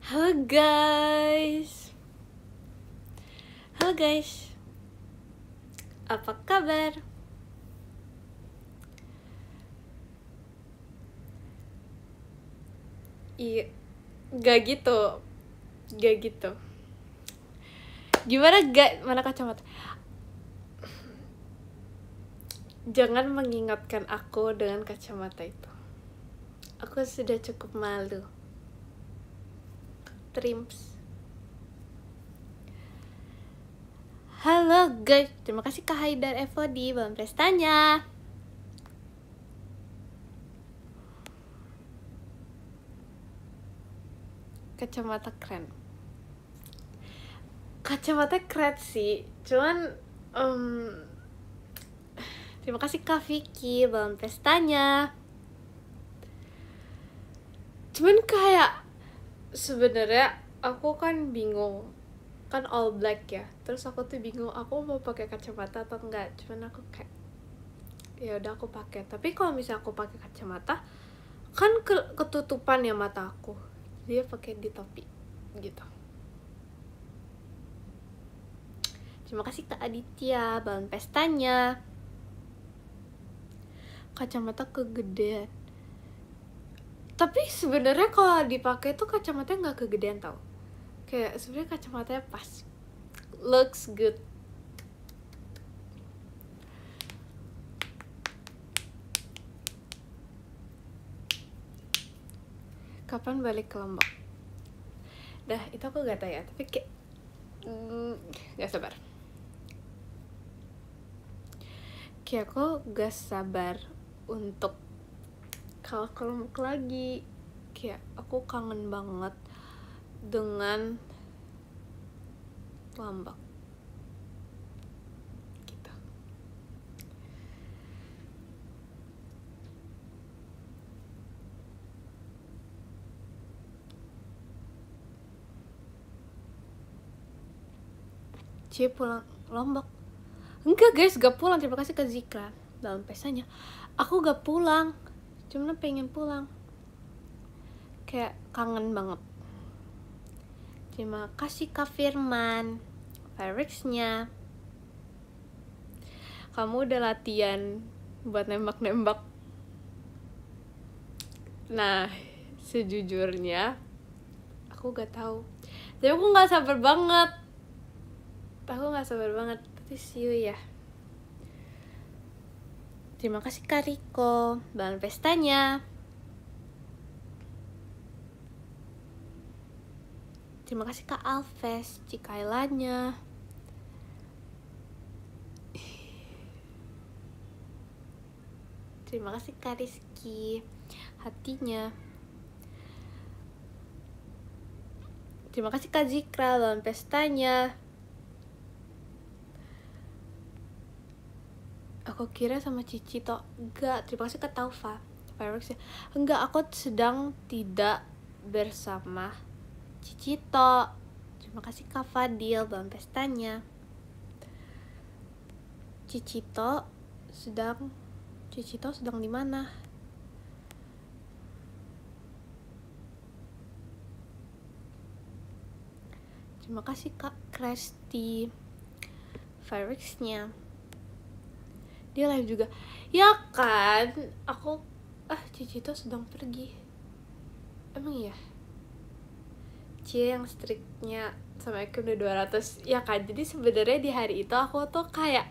Halo guys. Halo guys. Apa kabar? Iya, gak gitu. Gak gitu. Gimana gak? Mana kacamata? Jangan mengingatkan aku dengan kacamata itu. Aku sudah cukup malu. Trims. Halo guys, terima kasih Kak Haidar Evodi Bang Prestanya. Kacamata keren. Kacamata keren sih, cuman terima kasih Kak Vicky Bang Prestanya. Cuman kayak sebenarnya aku kan bingung, kan all black ya, terus aku tuh bingung aku mau pakai kacamata atau enggak. Cuman aku kayak ya udah aku pakai. Tapi kalau misalnya aku pakai kacamata kan ketutupan ya mata aku, dia pakai di topi gitu. Terima kasih Kak Aditya Bang Pestanya. Kacamata kegedean, tapi sebenarnya kalau dipakai tuh kacamata nggak kegedean tau. Kayak sebenarnya kacamatanya pas, looks good. Kapan balik ke Lombok? Dah, itu aku gak tahu ya, tapi kayak gak sabar. Kayak aku gak sabar untuk kalau ke Lombok lagi. Kayak aku kangen banget dengan Lombok gitu. Cie pulang Lombok? Enggak guys, gak pulang. Terima kasih ke Zikra dalam pesanya. Aku gak pulang, cuma pengen pulang. Kayak kangen banget. Terima kasih Kak Firman Fireworks-nya. Kamu udah latihan buat nembak-nembak? Nah, sejujurnya aku gak tahu. Tapi aku gak sabar banget. Tapi see you ya. Terima kasih Kak Riko dalam pestanya. Terima kasih Kak Alves Cikailanya. Terima kasih Kak Rizky hatinya. Terima kasih Kak Zikra dalam pestanya. Aku kira sama Cici toh. Enggak, terima kasih Kak Taufa Fireworks ya. Enggak, aku sedang tidak bersama Cicito. Terima kasih Kak Fadil dalam pestanya. Cicito sedang di mana? Terima kasih Kak Kresti Fireworks-nya. Dia live juga. Ya kan, aku Cicito sedang pergi. Emang iya? Cie yang striknya sama aku udah 200 ya kan. Jadi sebenarnya di hari itu aku tuh kayak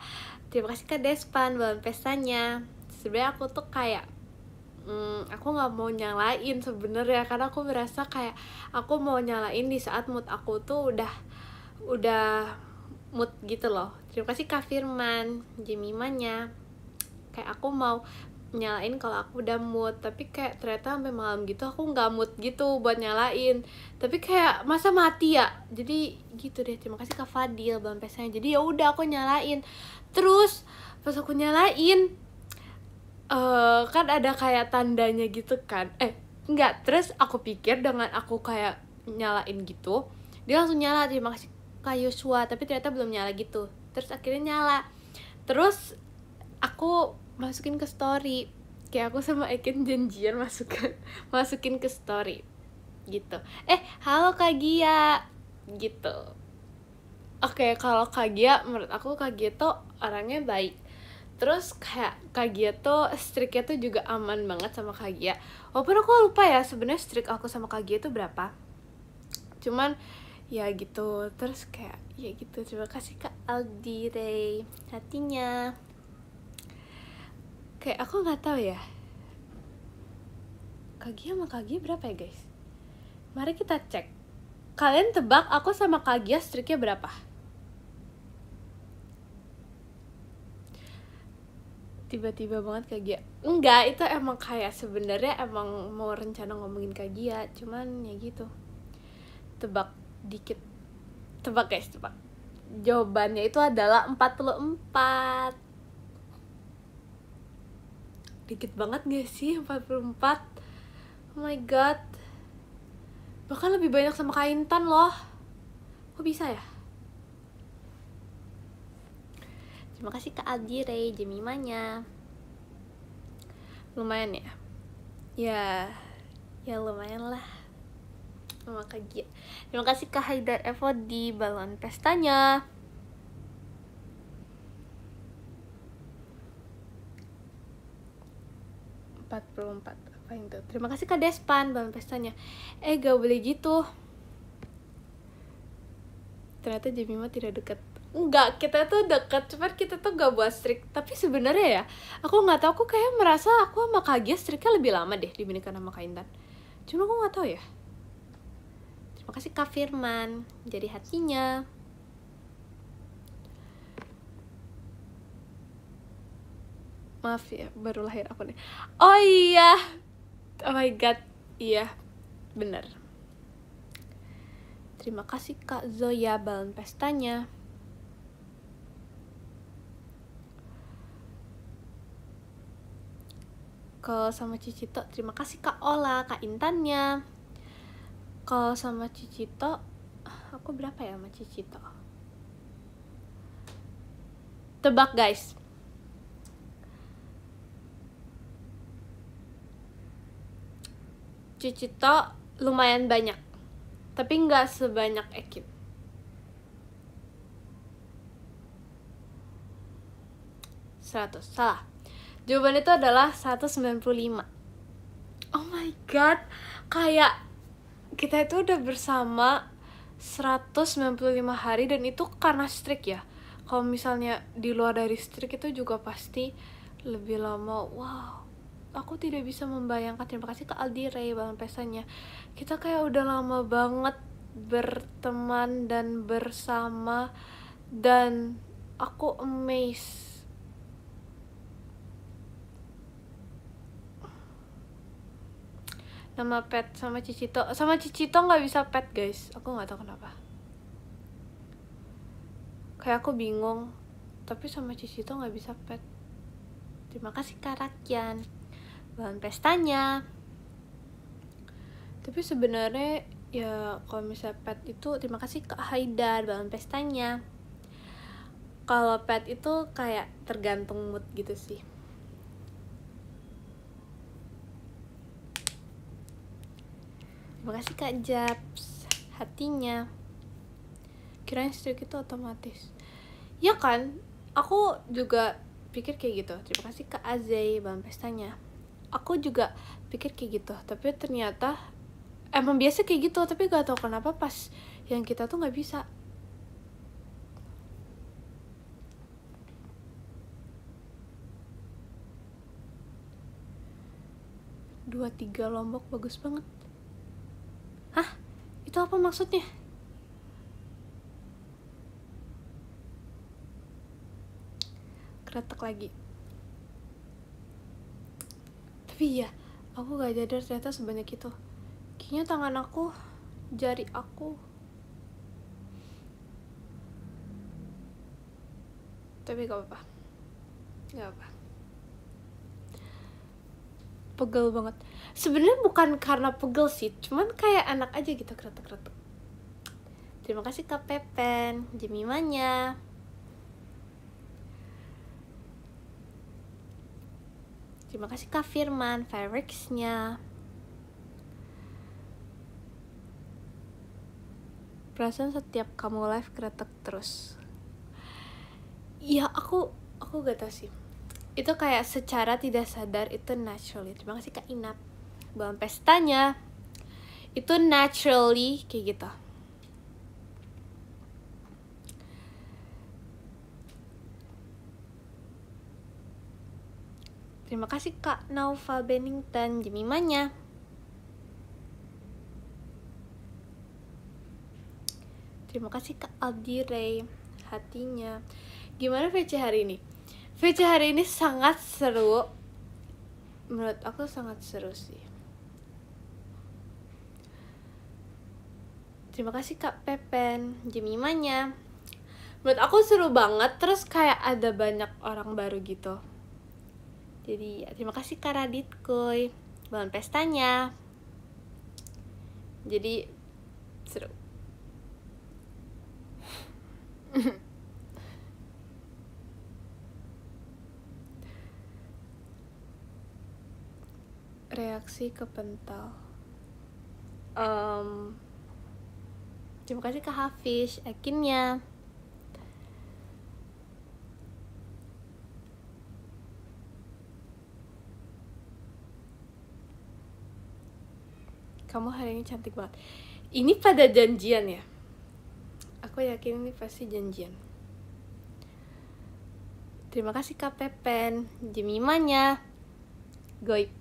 terima kasih Kak Despan dalam pestanya. Sebenarnya aku tuh kayak aku nggak mau nyalain sebenarnya, karena aku merasa kayak aku mau nyalain di saat mood aku tuh udah mood gitu loh. Terima kasih Kak Firman Jemimanya. Kayak aku mau nyalain kalau aku udah mood, tapi kayak ternyata sampai malam gitu aku nggak mood gitu buat nyalain. Tapi kayak masa mati ya, jadi gitu deh. Terima kasih Kak Fadil bang pesanya. Jadi ya udah aku nyalain. Terus pas aku nyalain kan ada kayak tandanya gitu kan. Enggak, terus aku pikir dengan aku kayak nyalain gitu dia langsung nyala. Terima kasih Kak Yosua, tapi ternyata belum nyala gitu. Terus akhirnya nyala. Terus aku masukin ke story, kayak aku sama Eken janjian masukin ke story. gitu. Halo Kak Gia gitu. Oke, kalau Kak Gia, menurut aku Kak Gia tuh orangnya baik. Terus kayak Kak Gia tuh streaknya tuh juga aman banget sama Kak Gia. Walaupun aku lupa ya sebenarnya streak aku sama Kak Gia tuh berapa. Cuman ya gitu. Terus kayak ya gitu. Terima kasih Kak Aldi Ray hatinya. Kayak aku nggak tahu ya. Kak Gia sama Kak Gia berapa ya guys? Mari kita cek. Kalian tebak aku sama Kak Gia streaknya berapa? Tiba-tiba banget Kak Gia. Enggak, itu emang kayak sebenarnya emang mau rencana ngomongin Kak Gia, cuman ya gitu. Tebak dikit. Tebak guys, tebak. Jawabannya itu adalah 44. Dikit banget gak sih 44? Oh my god. Bahkan lebih banyak sama Kak Intan loh. Kok bisa ya? Terima kasih Kak Aldi Ray Jemimanya. Lumayan ya? Ya lumayan lah sama Kak Gia. Terima kasih Kak Haidar Evo di balon pestanya. Apa itu? Terima kasih Kak Despan balon pestanya. Gak boleh gitu. Ternyata Jemima tidak dekat. Enggak, kita tuh dekat, cuman kita tuh gak buat streak. Tapi sebenarnya ya, aku nggak tahu, aku kayak merasa aku sama Kak Gia streaknya lebih lama deh dibandingkan sama Kak Intan. Cuma aku nggak tahu ya. Terima kasih Kak Firman, jadi hatinya. Maaf ya, baru lahir aku nih. Oh iya, oh my god, iya, bener. Terima kasih Kak Zoya balon pestanya. Kalau sama Cicito, terima kasih Kak Ola, Kak Intannya. Kalau sama Cicito, aku berapa ya sama Cicito? Tebak guys. Cicito lumayan banyak, tapi nggak sebanyak Ekip. Salah. Jawaban itu adalah 195. Oh my god, kayak kita itu udah bersama 195 hari dan itu karena streak ya. Kalau misalnya di luar dari streak itu juga pasti lebih lama. Wow, aku tidak bisa membayangkan. Terima kasih Kak Aldi Ray balon pestanya. Kita kayak udah lama banget berteman dan bersama, dan aku amazed. Nama pet sama Cicito nggak bisa pet guys, aku nggak tahu kenapa. Kayak aku bingung, tapi sama Cicito nggak bisa pet. Terima kasih Kak Rakyan balon pestanya. Tapi sebenarnya ya kalau misalnya pet itu, terima kasih Kak Haidar balon pestanya. Kalau pet itu kayak tergantung mood gitu sih. Terima kasih Kak Japs hatinya. Kirain streak itu otomatis. Ya kan, aku juga pikir kayak gitu. Terima kasih Kak Azay balon pestanya. Aku juga pikir kayak gitu, tapi ternyata emang biasa kayak gitu, tapi gak tahu kenapa pas yang kita tuh nggak bisa. Dua tiga Lombok bagus banget. Hah? Itu apa maksudnya? Kretek lagi. Tapi ya, aku gak sadar ternyata sebanyak itu. Kayaknya tangan aku, jari aku. Tapi gak apa-apa. Gak apa. Pegel banget. Sebenarnya bukan karena pegel sih, cuman kayak enak aja gitu kretek-kretek. Terima kasih Kak Pepen, Jemimanya. Terima kasih Kak Firman, Fireworks-nya. Perasaan setiap kamu live kretek terus. Ya aku gak tau sih. Itu kayak secara tidak sadar itu naturally. Terima kasih Kak Inap. Belum pestanya. Itu naturally kayak gitu. Terima kasih Kak Naufal Bennington, Jemimanya. Terima kasih Kak Aldi Ray, hatinya. Gimana VC hari ini? VC hari ini sangat seru. Menurut aku sangat seru sih. Terima kasih Kak Pepen, Jemimanya. Menurut aku seru banget, terus kayak ada banyak orang baru gitu. Jadi terima kasih Kak Radit Kuy, Bulan pestanya. Jadi seru. Reaksi kepental. Terima kasih Kak Hafiz, akhirnya. Kamu hari ini cantik banget. Ini pada janjian ya? Aku yakin ini pasti janjian. Terima kasih Kak Pepen, Jemimanya. Goib.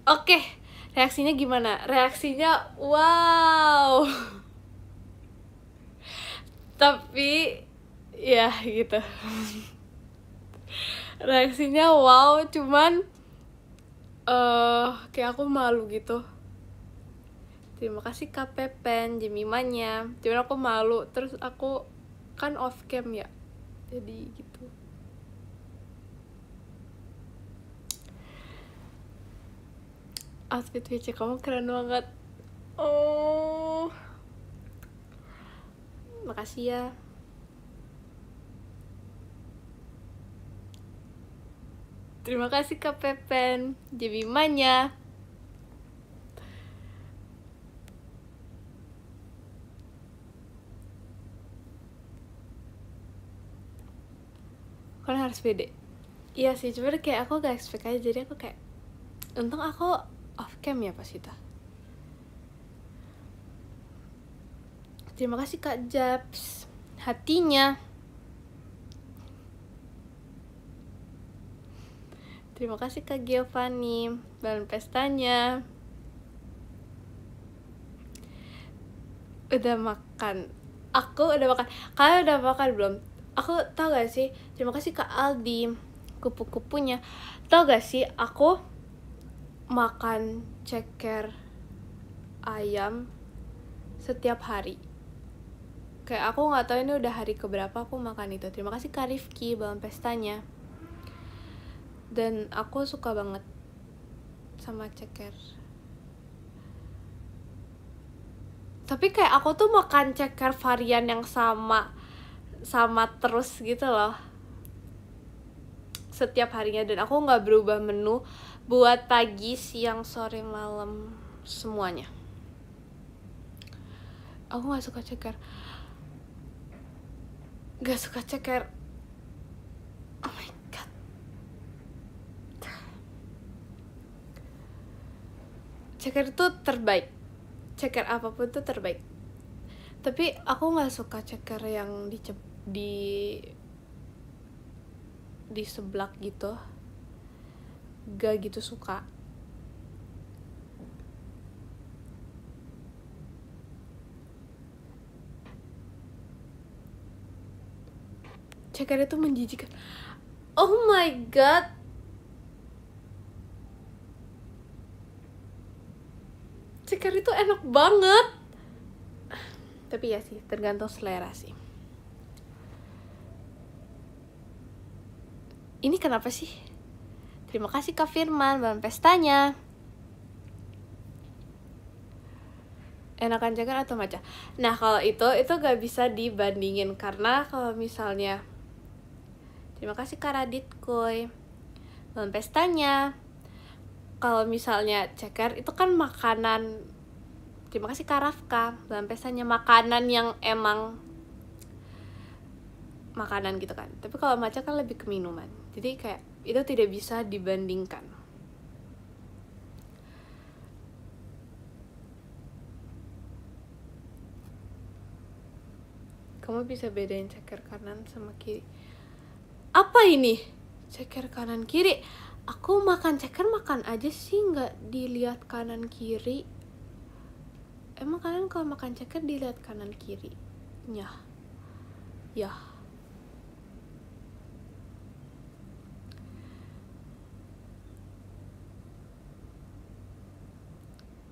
Oke, reaksinya gimana? Reaksinya wow. Tapi ya gitu. Reaksinya wow, cuman kayak aku malu gitu. Terima kasih Kak Pepen, Jemimanya. Cuman aku malu, terus aku kan off cam ya, jadi gitu. Outfit VC kamu keren banget. Oh, makasih ya. Terima kasih Kak Pepen, Jemimanya. Kan harus pede. Iya sih, cuman kayak aku gak expect aja, jadi aku kayak untung aku off cam ya pas itu. Terima kasih Kak Japs, hatinya. Terima kasih Kak Giovanni, Bulan pestanya. Udah makan. Aku udah makan. Kalian udah makan belum? Aku tau gak sih? Terima kasih Kak Aldi, kupu-kupunya. Tau gak sih? Aku makan ceker ayam setiap hari. Kayak aku nggak tahu ini udah hari keberapa aku makan itu. Terima kasih Kak Rifki, Bulan pestanya. Dan aku suka banget sama ceker. Tapi kayak aku tuh makan ceker varian yang sama terus gitu loh setiap harinya, dan aku nggak berubah menu buat pagi, siang, sore, malam semuanya. Aku nggak suka ceker. Oh my god. Ceker itu terbaik. Ceker apapun tuh terbaik. Tapi aku nggak suka ceker yang di seblak gitu. Gak gitu suka. Ceker itu menjijikan. Oh my god. Ceker itu enak banget. Tapi ya sih, tergantung selera sih. Ini kenapa sih? Terima kasih Kak Firman, Bulan pestanya. Enakan ceker atau matcha? Nah kalau itu gak bisa dibandingin, karena kalau misalnya, terima kasih Kak Radit Kuy, Bulan pestanya. Kalau misalnya ceker itu kan makanan Terima kasih Kak Rafka. Dalam pestanya makanan yang emang makanan gitu kan. Tapi kalau matcha kan lebih ke minuman. Jadi kayak itu tidak bisa dibandingkan. Kamu bisa bedain ceker kanan sama kiri. Apa ini? Ceker kanan kiri. Aku makan ceker makan aja sih, nggak dilihat kanan kiri. Emang kalian kalau makan ceker dilihat kanan kiri? Ya.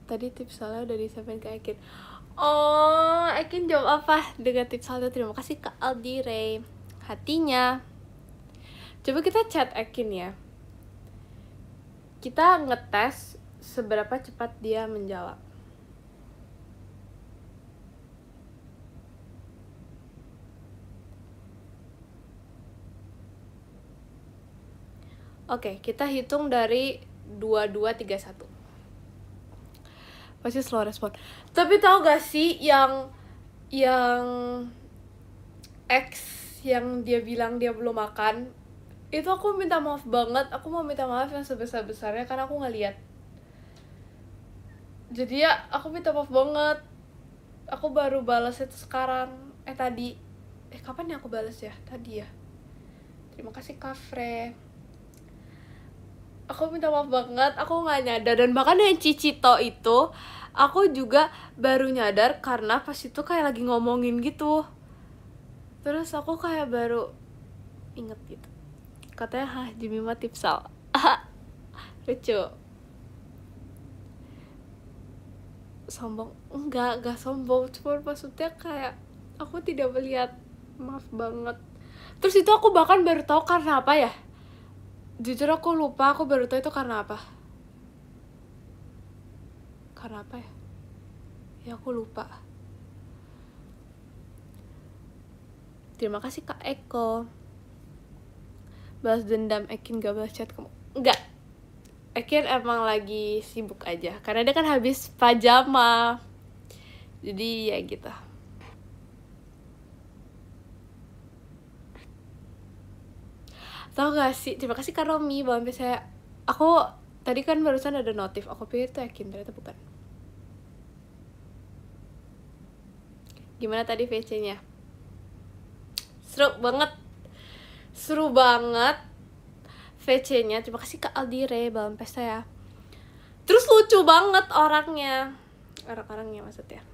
Tadi tips soalnya udah disampaikan ke Ekin. Oh, Ekin jawab apa dengan tips saldo? Terima kasih Kak Aldi Ray. Hatinya. Coba kita chat Ekin ya. Kita ngetes seberapa cepat dia menjawab. Oke, kita hitung dari 2231. Pasti slow respon. Tapi tahu gak sih yang X yang dia bilang dia belum makan, itu aku minta maaf banget. Aku mau minta maaf yang sebesar-besarnya karena aku nggak lihat. Jadi ya aku minta maaf banget. Aku baru balas itu sekarang. Tadi. Kapan ya aku balas ya? Tadi ya. Terima kasih Kafre. Aku minta maaf banget, aku nggak nyadar. Dan bahkan yang Cicito itu aku juga baru nyadar karena pas itu kayak lagi ngomongin gitu. Terus aku kayak baru inget gitu. Katanya Jimmy mah tipsal. Lucu. Sombong? Enggak sombong. Cuma maksudnya kayak aku tidak melihat. Maaf banget. Terus itu aku bahkan baru tahu karena apa ya. Jujur aku lupa, aku baru tahu itu karena apa. Karena apa ya? Ya aku lupa. Terima kasih Kak Eko. Balas dendam, Ekin gak balas chat kamu. Enggak. Ekin emang lagi sibuk aja. Karena dia kan habis pajama. Jadi ya gitu. Tahu gak sih, terima kasih Kak Romi. Sampai saya, aku tadi kan barusan ada notif, aku pikir itu Ekin, ternyata bukan. Gimana tadi VC-nya? Seru banget VC-nya. Terima kasih Kak Aldire, Balon Pesta ya. Terus lucu banget orangnya maksudnya.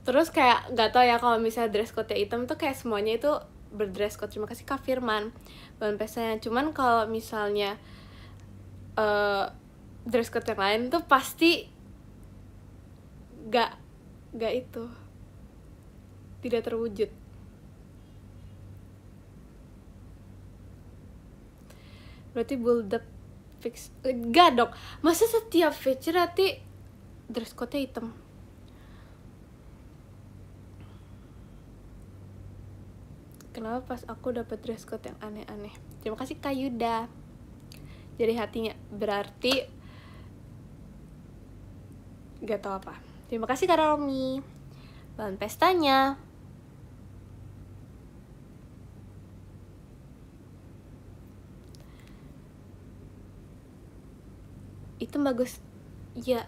Terus kayak gak tau ya kalau misalnya dress code-nya hitam tuh kayak semuanya itu berdress code. Terima kasih Kak Firman, Balon Pestanya. Cuman kalau misalnya dress code yang lain tuh pasti gak itu, tidak terwujud. Berarti build up fix. Gak dong, masa setiap feature nanti dress code-nya hitam? Kenapa pas aku dapat dress code yang aneh-aneh? Terima kasih Kak Yuda. Jadi hatinya berarti gak tau apa. Terima kasih Kak Romi. Bahan pestanya. Itu bagus. Ya,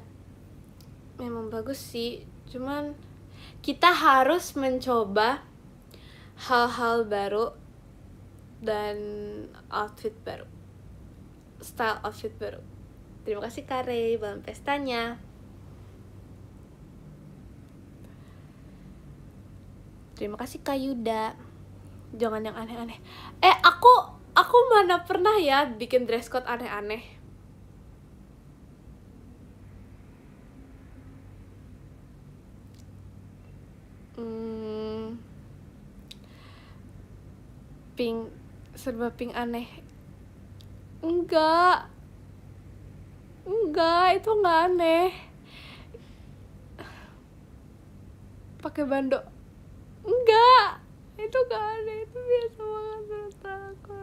memang bagus sih. Cuman kita harus mencoba hal-hal baru dan outfit baru, style outfit baru. Terima kasih Kare, bahan pestanya. Terima kasih Kak Yuda. Jangan yang aneh-aneh. Aku mana pernah ya bikin dress code aneh-aneh. Pink, serba pink aneh. Enggak, itu enggak aneh. Pakai bando. Enggak, itu enggak aneh, itu biasa banget menurut aku.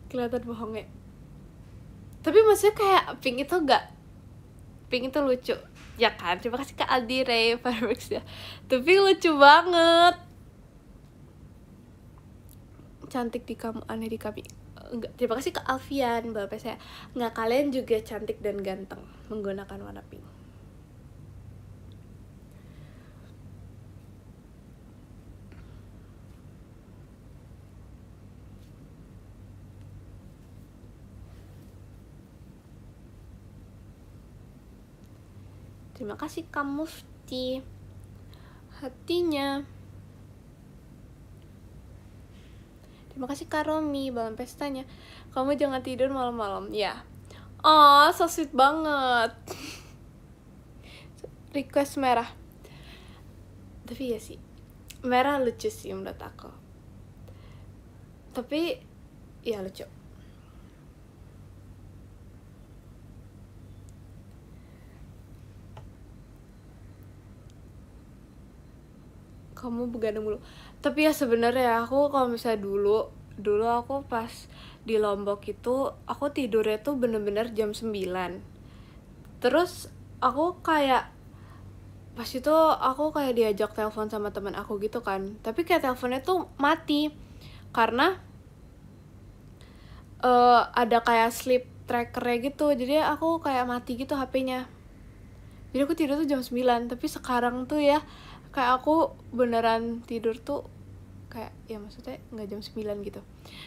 kelihatan bohongnya. Tapi maksudnya kayak Pink itu lucu ya kan. Terima kasih Kak Aldi Ray Fireworks ya. Tapi lucu banget. Cantik di kamu, aneh di kami. Enggak, terima kasih Kak Alfian Bapak saya. Enggak, kalian juga cantik dan ganteng menggunakan warna pink. Terima kasih Kak Mufti hatinya. Terima kasih Kak Romi Balan pestanya. Kamu jangan tidur malam-malam ya. Oh, so sweet banget. Request merah. Tapi ya sih, merah lucu sih menurut aku. Tapi ya lucu. Kamu begadang mulu. Tapi ya sebenarnya aku kalau misalnya dulu aku pas di Lombok itu aku tidurnya tuh bener-bener jam 9. Terus aku kayak pas itu aku kayak diajak telepon sama teman aku gitu kan. Tapi kayak teleponnya tuh mati karena ada kayak sleep trackernya gitu. Jadi aku kayak mati gitu HP-nya. Jadi aku tidur tuh jam 9. Tapi sekarang tuh ya kayak aku beneran tidur tuh kayak ya maksudnya nggak jam 9 gitu.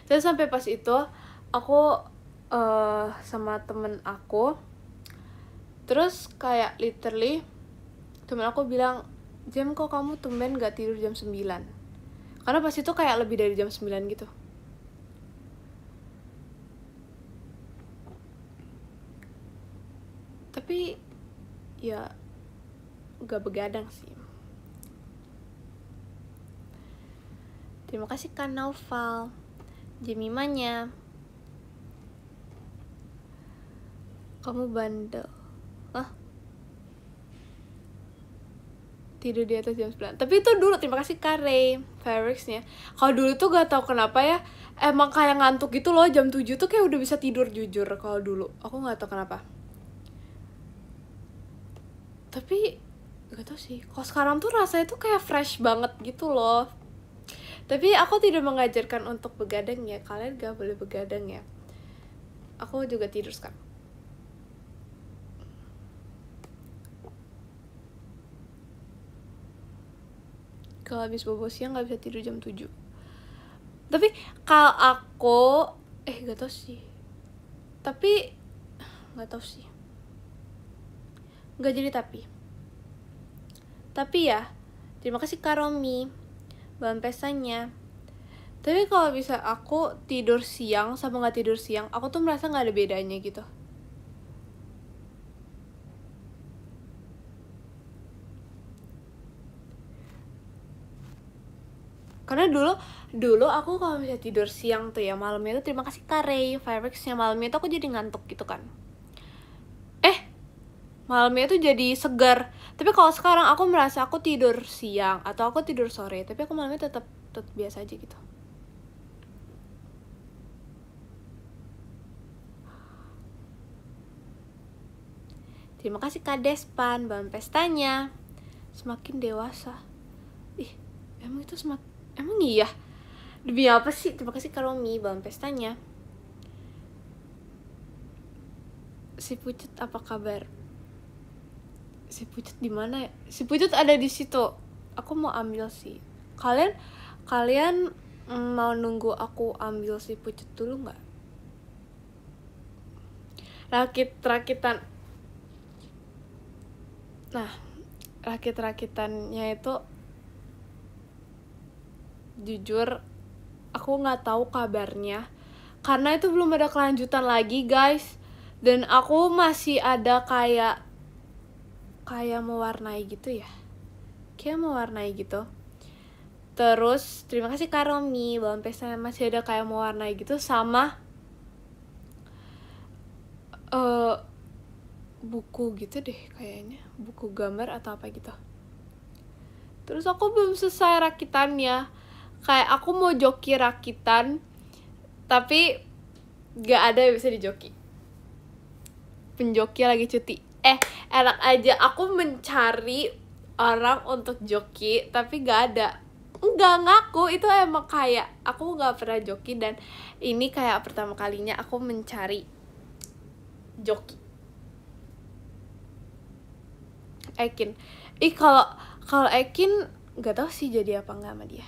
Terus sampai pas itu aku sama temen aku, terus kayak literally temen aku bilang, Jam kok kamu tumben gak tidur jam 9? Karena pas itu kayak lebih dari jam 9 gitu. Tapi ya gak begadang sih. Terima kasih Kak Naufal Jemimanya. Kamu bandel. Hah? Tidur di atas jam 9. Tapi itu dulu. Terima kasih Kak Ray Fireworks-nya. Kalau dulu tuh gak tahu kenapa ya, emang kayak ngantuk gitu loh. Jam 7 tuh kayak udah bisa tidur jujur. Kalau dulu aku gak tahu kenapa. Tapi gak tau sih, kalau sekarang tuh rasanya tuh kayak fresh banget gitu loh. Tapi aku tidak mengajarkan untuk begadang ya. Kalian gak boleh begadang ya. Aku juga tidur sekarang. Kalau habis bobo siang gak bisa tidur jam 7. Tapi kalau aku gak tau sih. Tapi gak tau sih. Gak jadi tapi ya, terima kasih Kak Romi bahan pesanya. Tapi kalau bisa aku tidur siang sama gak tidur siang, aku tuh merasa gak ada bedanya gitu. Karena dulu aku kalau misalnya tidur siang tuh ya, malamnya tuh terima kasih Kak Ray Fireworks-nya, malamnya tuh aku jadi ngantuk gitu kan. Malamnya tuh jadi segar. Tapi kalau sekarang aku merasa aku tidur siang atau aku tidur sore, tapi aku malamnya tetap biasa aja gitu. Terima kasih Kak Despan bahan pestanya. Semakin dewasa. Emang itu emang iya? Demi apa sih? Terima kasih Kak Romi bahan pestanya. Si Pucut apa kabar? Si Pucut di mana ya? Si Pucut ada di situ. Aku mau ambil sih. Kalian mau nunggu aku ambil si Pucut dulu nggak? Rakit-rakitan. Nah, rakit-rakitannya itu jujur aku nggak tahu kabarnya. Karena itu belum ada kelanjutan lagi, guys. Dan aku masih ada kayak mewarnai gitu ya. Kayak mewarnai gitu. Terus terima kasih Kak Romi bahan pesta masih ada kayak mewarnai gitu sama buku gitu deh kayaknya, buku gambar atau apa gitu. Terus aku belum selesai rakitannya. Kayak aku mau joki rakitan, tapi Gak ada yang bisa dijoki. Penjoki lagi cuti. Enak aja, aku mencari orang untuk joki tapi gak ada. Enggak ngaku, itu emang kayak aku gak pernah joki, dan ini kayak pertama kalinya aku mencari joki. Ekin, kalau Ekin nggak tahu sih jadi apa nggak sama dia.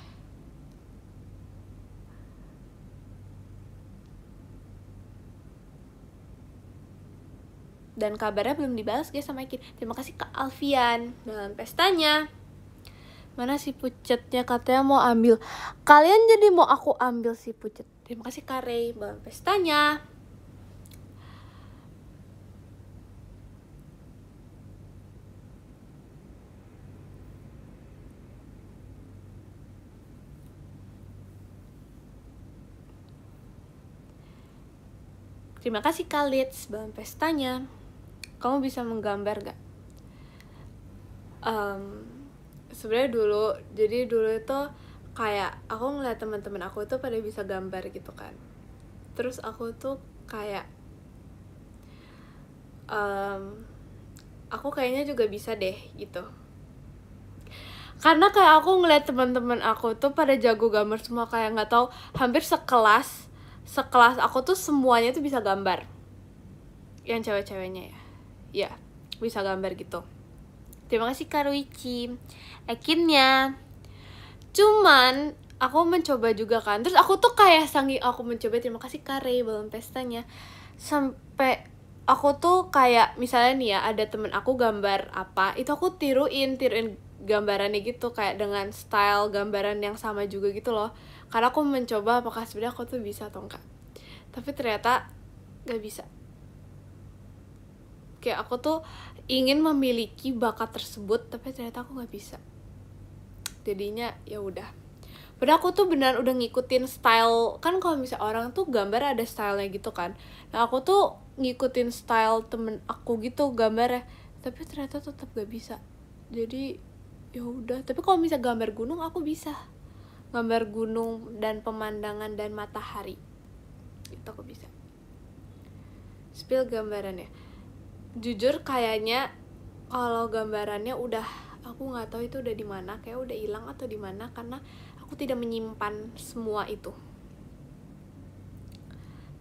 Dan kabarnya belum dibalas guys sama Ekin. Terima kasih Kak Alfian dalam pestanya. Mana si pucetnya, katanya mau ambil. Kalian jadi mau aku ambil si pucet. Terima kasih Kak Rey dalam pestanya. Terima kasih Khalid dalam pestanya. Kamu bisa menggambar gak? Sebenarnya dulu itu kayak aku ngeliat teman-teman aku tuh pada bisa gambar gitu kan. Terus aku tuh kayak aku kayaknya juga bisa deh gitu. Karena kayak aku ngeliat teman-teman aku tuh pada jago gambar semua, kayak nggak tahu, hampir sekelas aku tuh semuanya tuh bisa gambar. Yang cewek-ceweknya ya bisa gambar gitu. Terima kasih Karuichi. Ekinnya, cuman aku mencoba juga kan. Terus aku tuh kayak saking aku mencoba, terima kasih Kare balon pestanya, sampai aku tuh kayak misalnya nih ya, ada temen aku gambar apa, itu aku tiruin gambarannya gitu, kayak dengan style gambaran yang sama juga gitu loh. Karena aku mencoba apakah sebenarnya aku tuh bisa atau enggak. Tapi ternyata gak bisa. Kayak aku tuh ingin memiliki bakat tersebut, tapi ternyata aku gak bisa. Jadinya ya udah. Padahal aku tuh benar udah ngikutin style, kan kalau misalnya orang tuh gambar ada stylenya gitu kan. Nah aku tuh ngikutin style temen aku gitu gambarnya, tapi ternyata tetap gak bisa. Jadi ya udah. Tapi kalau misalnya gambar gunung aku bisa. Gambar gunung dan pemandangan dan matahari itu aku bisa. Spill gambarannya. Jujur kayaknya kalau gambarannya udah, aku nggak tahu itu udah di mana, kayak udah hilang atau di mana, karena aku tidak menyimpan semua itu.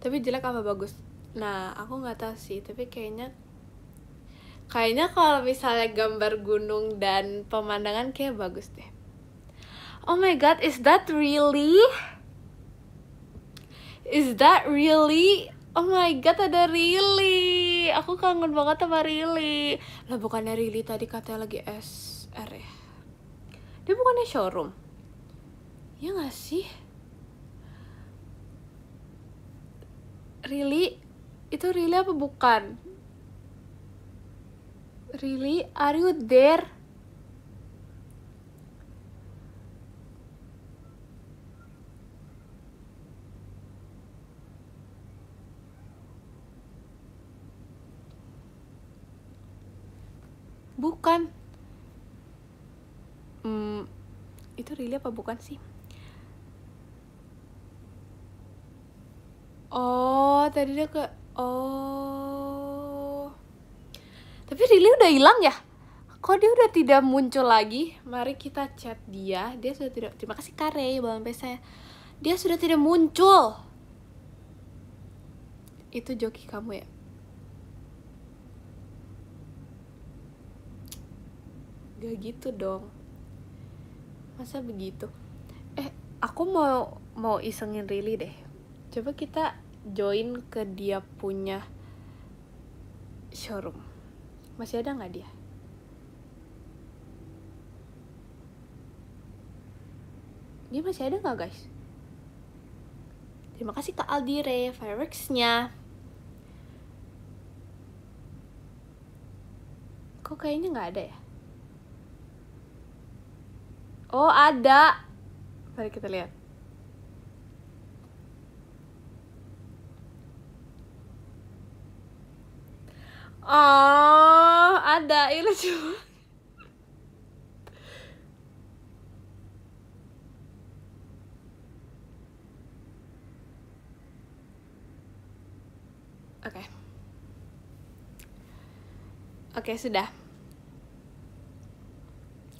Tapi jelek apa bagus? Nah aku nggak tahu sih, tapi kayaknya kalau misalnya gambar gunung dan pemandangan kayak bagus deh. Oh my god, is that really? Oh my god, ada Rili. Aku kangen banget sama Rili. Lah bukannya Rili tadi katanya lagi SR ya? Dia bukannya showroom? Ya gak sih? Rili? Itu Rili apa bukan? Rili, are you there? Bukan. Itu Rili apa bukan sih? Oh, tadi dia ke... Oh. Tapi Rili udah hilang ya? Kok dia udah tidak muncul lagi? Mari kita chat dia. Dia sudah tidak... Terima kasih Kare, balon saya. Dia sudah tidak muncul. Itu joki kamu ya? Gak gitu dong. Masa begitu? Aku mau isengin Rili deh. Coba kita join ke dia punya showroom. Masih ada gak dia? Dia masih ada gak guys? Terima kasih Kak Aldire fireworks-nya. Kok kayaknya gak ada ya? Oh ada. Mari kita lihat. Oh ada. Ini lucu. Oke. Oke, sudah.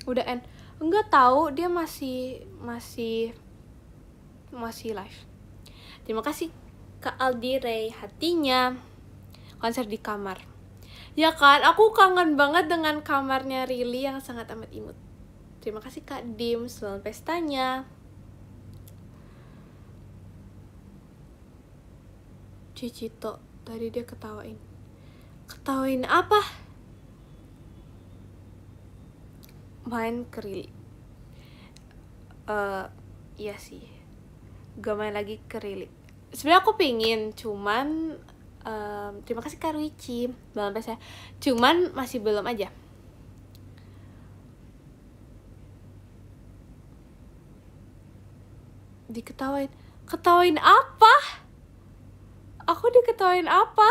Udah end. Enggak tahu, dia masih live. Terima kasih Kak Aldi Ray, hatinya. Konser di kamar. Ya kan, aku kangen banget dengan kamarnya Rili yang sangat amat imut. Terima kasih Kak Dim, selamat pestanya. Cicito, tadi dia ketawain. Ketawain apa? Main ke Rili. Iya sih. Gak main lagi ke Rili. Sebenarnya aku pingin, cuman terima kasih Kak Ruici, belum saya. Cuman masih belum aja. Diketawain. Ketawain apa? Aku diketawain apa?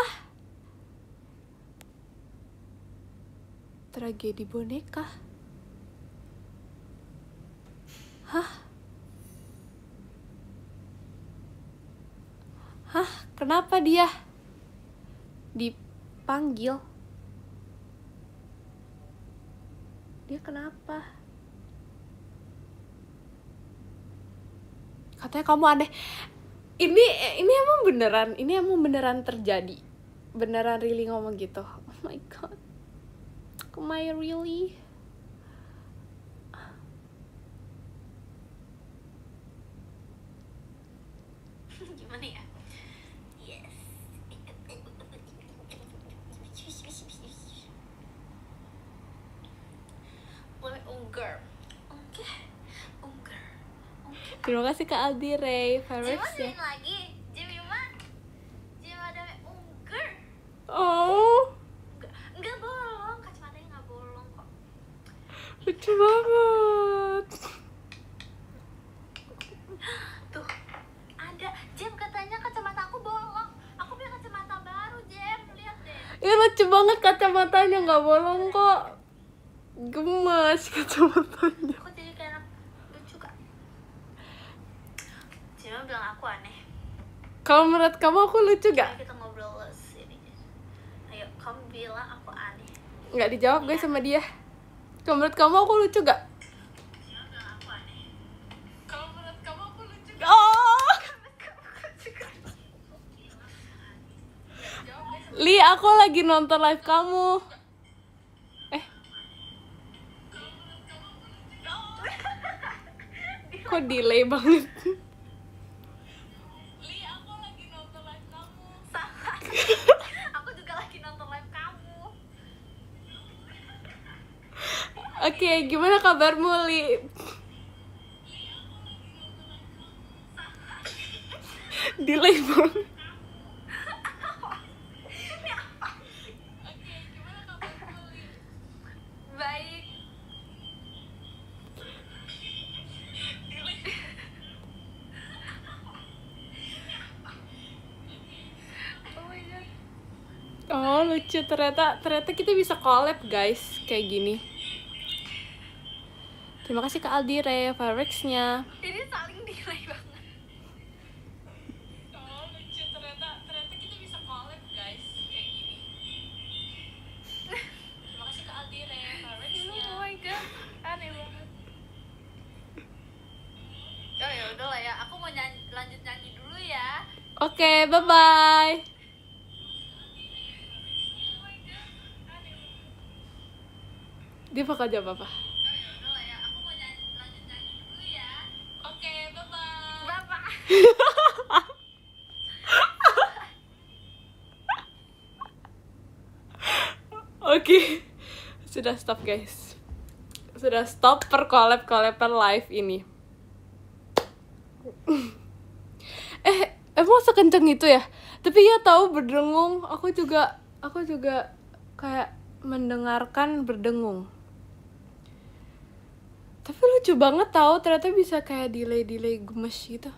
Tragedi boneka. Hah? Kenapa dia dipanggil? Dia kenapa? Katanya kamu aneh. Ini emang beneran terjadi. Beneran really ngomong gitu. Oh my god. Am I really? Gimana ya? Yes. Ungger. Terima kasih Kak Aldi Ray, Farex ya. Lagi. Jemima ada ungger. Oh. Enggak bolong, kacamatanya enggak bolong kok. Lucu banget. Tuh, ada. Jem katanya kacamata aku bolong. Aku punya kacamata baru, Jem. Lihat deh. Ih, lucu banget kacamatanya, nggak bolong kok. Gemes kacamatanya. Aku jadi kayak anak lucu kak. Jem bilang aku aneh. Kalau menurut kamu aku lucu gak? Ayo kita ngobrol sini. Ayo, kamu bilang aku aneh. Nggak dijawab guys sama dia. Kalau menurut kamu aku lucu gak? Jem bilang aku aneh. Kalau menurut kamu aku lucu gak? Oh! Li, aku lagi nonton live kamu. Kok delay banget? Li, aku lagi nonton live kamu. Sama. Aku juga lagi nonton live kamu. Oke, gimana kabarmu, Li? Delay banget. Baik. Oh my god. Oh, lucu. Ternyata kita bisa collab, guys. Kayak gini. Terima kasih Kak Aldi Ray, Farex-nya. Ini saling delay banget. Oh, lucu. Ternyata kita bisa collab, guys. Kayak gini. Terima kasih Kak Aldi Ray, Farex-nya. Oh my god, aneh banget. Oh ya udah lah ya, aku mau lanjut nyanyi dulu ya. Oke, bye-bye. Dia bakal jawab apa? Oh ya udah lah ya, aku mau lanjut nyanyi dulu ya. Oke, bye-bye. Bapak. Oke. Sudah stop, guys. Sudah stop perkolab-kolaban live ini. Emang sekenceng itu ya? Tapi ya tahu berdengung, aku juga kayak mendengarkan berdengung. Tapi lucu banget tahu, ternyata bisa kayak delay gemes gitu.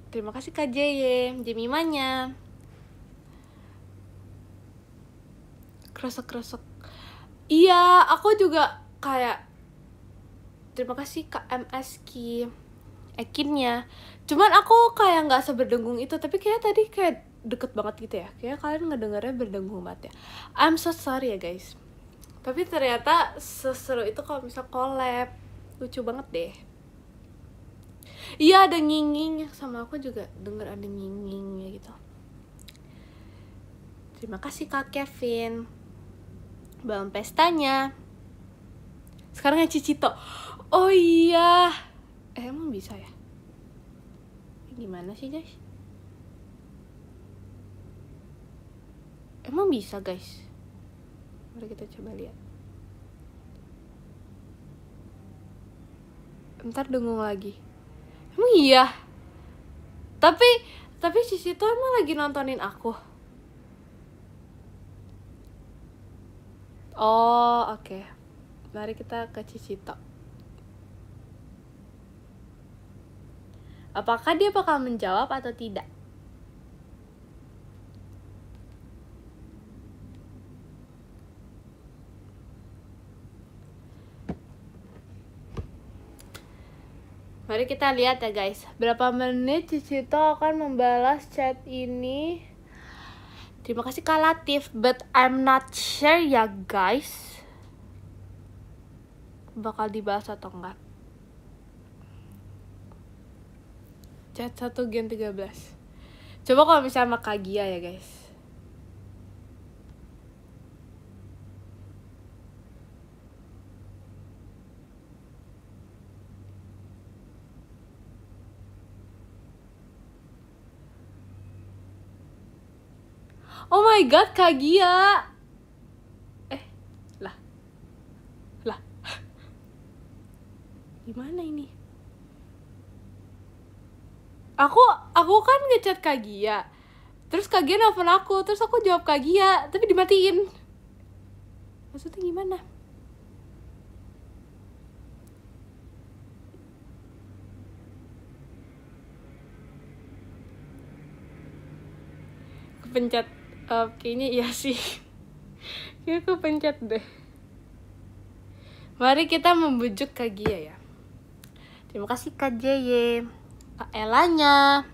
Terima kasih Kak Jemimanya. Kresek. Iya, aku juga kayak Terima kasih Kak MS Ki Ekinnya. Cuman aku kayak nggak seberdengung itu, tapi kayak tadi kayak deket banget gitu ya. Kayak kalian ngedengarnya berdengung banget ya. I'm so sorry ya guys. Tapi ternyata seseru itu kalau misal collab. Lucu banget deh. Iya, ada nginging sama aku juga denger ada ngingingnya gitu. Terima kasih Kak Kevin. Belum pestanya. Sekarang yang Cicito. Oh iya. Emang bisa ya? Gimana sih guys? Emang bisa guys? Mari kita coba lihat. Ntar dengung lagi. Emang iya? Tapi Cicito emang lagi nontonin aku. Oh, oke. Mari kita ke Cicito. Apakah dia bakal menjawab atau tidak? Mari kita lihat ya guys. Berapa menit Cicito akan membalas chat ini? Terima kasih Kak Latif, but I'm not sure ya guys. Bakal dibahas atau enggak? Chat 1 Gen 13. Coba kalau misalnya sama Kak Gia ya guys. Oh my god, Kak Gia. Lah. Gimana ini? Aku kan ngechat Kak Gia. Terus Kak Gia nelfon aku, terus aku jawab Kak Gia, tapi dimatiin. Maksudnya gimana? Kepencet. Kayaknya iya sih. Kayaknya aku pencet deh. Mari kita membujuk Kak Gia ya. Terima kasih Kak JY. Kak Elanya.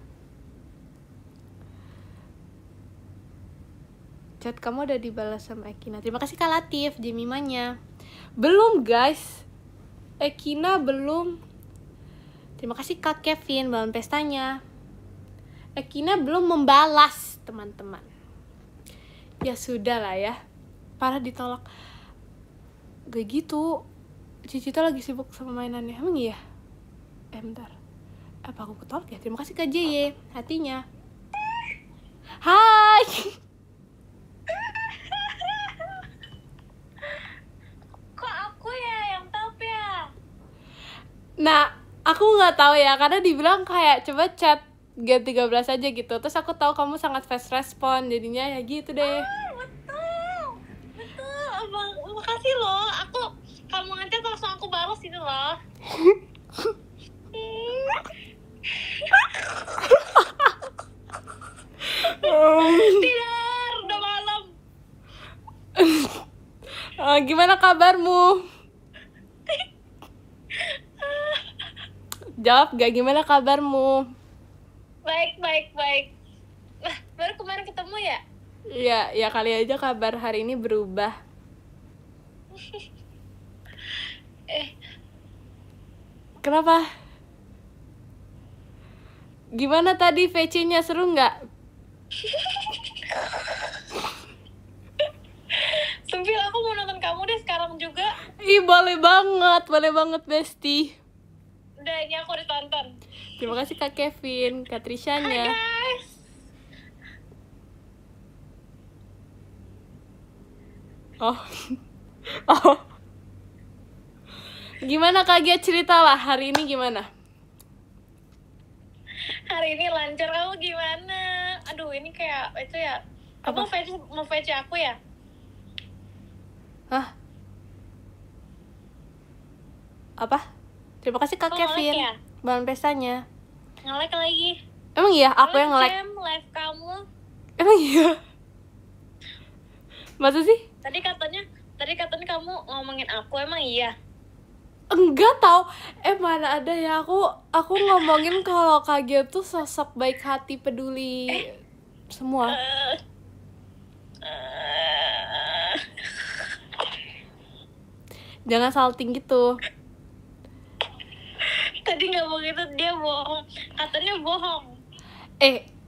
Chat kamu udah dibalas sama Ekina. Terima kasih Kak Latif, Jemimanya. Belum guys. Ekina belum. Terima kasih Kak Kevin, balon pestanya. Ekina belum membalas, teman-teman. Ya sudah lah ya. Parah ditolak. Gak gitu. Cicito lagi sibuk sama mainannya. Emang iya? Bentar. Apa aku ketolak ya? Terima kasih Kak JY. Hatinya. Hai. Kok aku ya yang top ya? Nah, aku nggak tahu ya, karena dibilang kayak coba chat Gen 13 aja gitu. Terus aku tahu kamu sangat fast respon, jadinya ya gitu deh. Betul. Abang, makasih loh. Kamu ngechat langsung aku balas itu loh. Tidur, udah malam. Gimana kabarmu? Jawab gak, gimana kabarmu? Baik. Nah, baru kemarin ketemu ya? Ya kali aja kabar hari ini berubah. Kenapa? Gimana tadi VC-nya, seru nggak? Sumpil, aku mau nonton kamu deh sekarang juga. Ih, boleh banget Besti. Udah, ini aku ditonton. Terima kasih Kak Kevin, Kak Trishanya. Hai guys. Oh. Gimana Kak Gia, ceritalah hari ini gimana? Hari ini lancar, kamu gimana? Aduh, ini kayak itu ya. Kamu mau VC aku ya? Hah? Apa? Terima kasih Kak Kevin. Ya? Balon pestanya. Nge-like lagi. Emang iya aku yang nge-like? Live kamu. Emang iya? Masa sih? Tadi katanya kamu ngomongin aku, emang iya? Enggak tahu, mana ada ya, aku ngomongin kalau Kak Gia tuh sosok baik hati, peduli semua. Jangan salting gitu. Tadi nggak mau gitu, dia bohong, katanya bohong.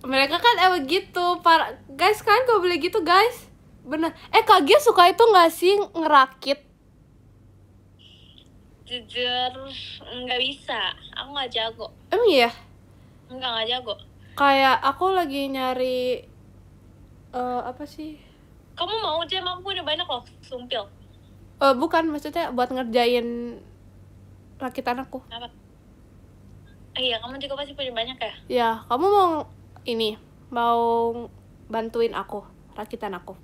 Mereka kan emang gitu, guys, kalian gak boleh gitu guys, bener. Kak Gia suka itu nggak sih, ngerakit? Jujur nggak bisa, aku nggak jago. Emang iya? Nggak jago. Kayak aku lagi nyari apa sih? Kamu mau Jam? Aku udah banyak loh sumpil. Bukan, maksudnya buat ngerjain rakitan aku. Apa? Iya, kamu juga pasti punya banyak ya? Ya, kamu mau bantuin aku rakitan aku?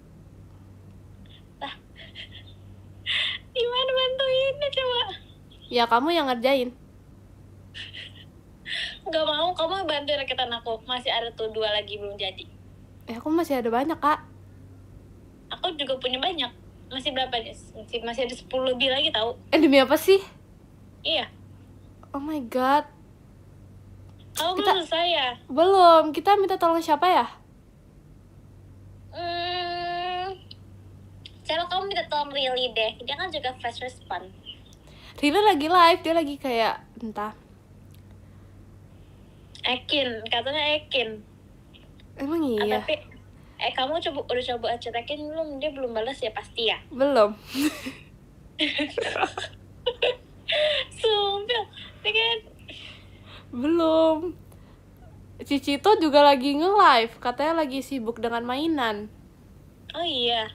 Gimana bantuinnya coba? Ya kamu yang ngerjain. Nggak mau, kamu bantuin rakitan aku. Masih ada tuh 2 lagi belum jadi. Aku masih ada banyak, Kak. Aku juga punya banyak. Masih berapa nih? Masih ada 10 lebih lagi tahu. Demi apa sih? Iya. Oh my god. Kamu belum selesai ya? Belum. Kita minta tolong siapa ya? Coba kamu minta tolong Lily deh. Dia kan juga fast respond. Rina lagi live, dia lagi kayak entah. Ekin, katanya Ekin. Emang iya? Tapi kamu udah coba chat Ekin belum? Dia belum balas ya pasti ya? Belum. Sumpah, kan? Belum. Cicito juga lagi nge-live, katanya lagi sibuk dengan mainan. Oh iya.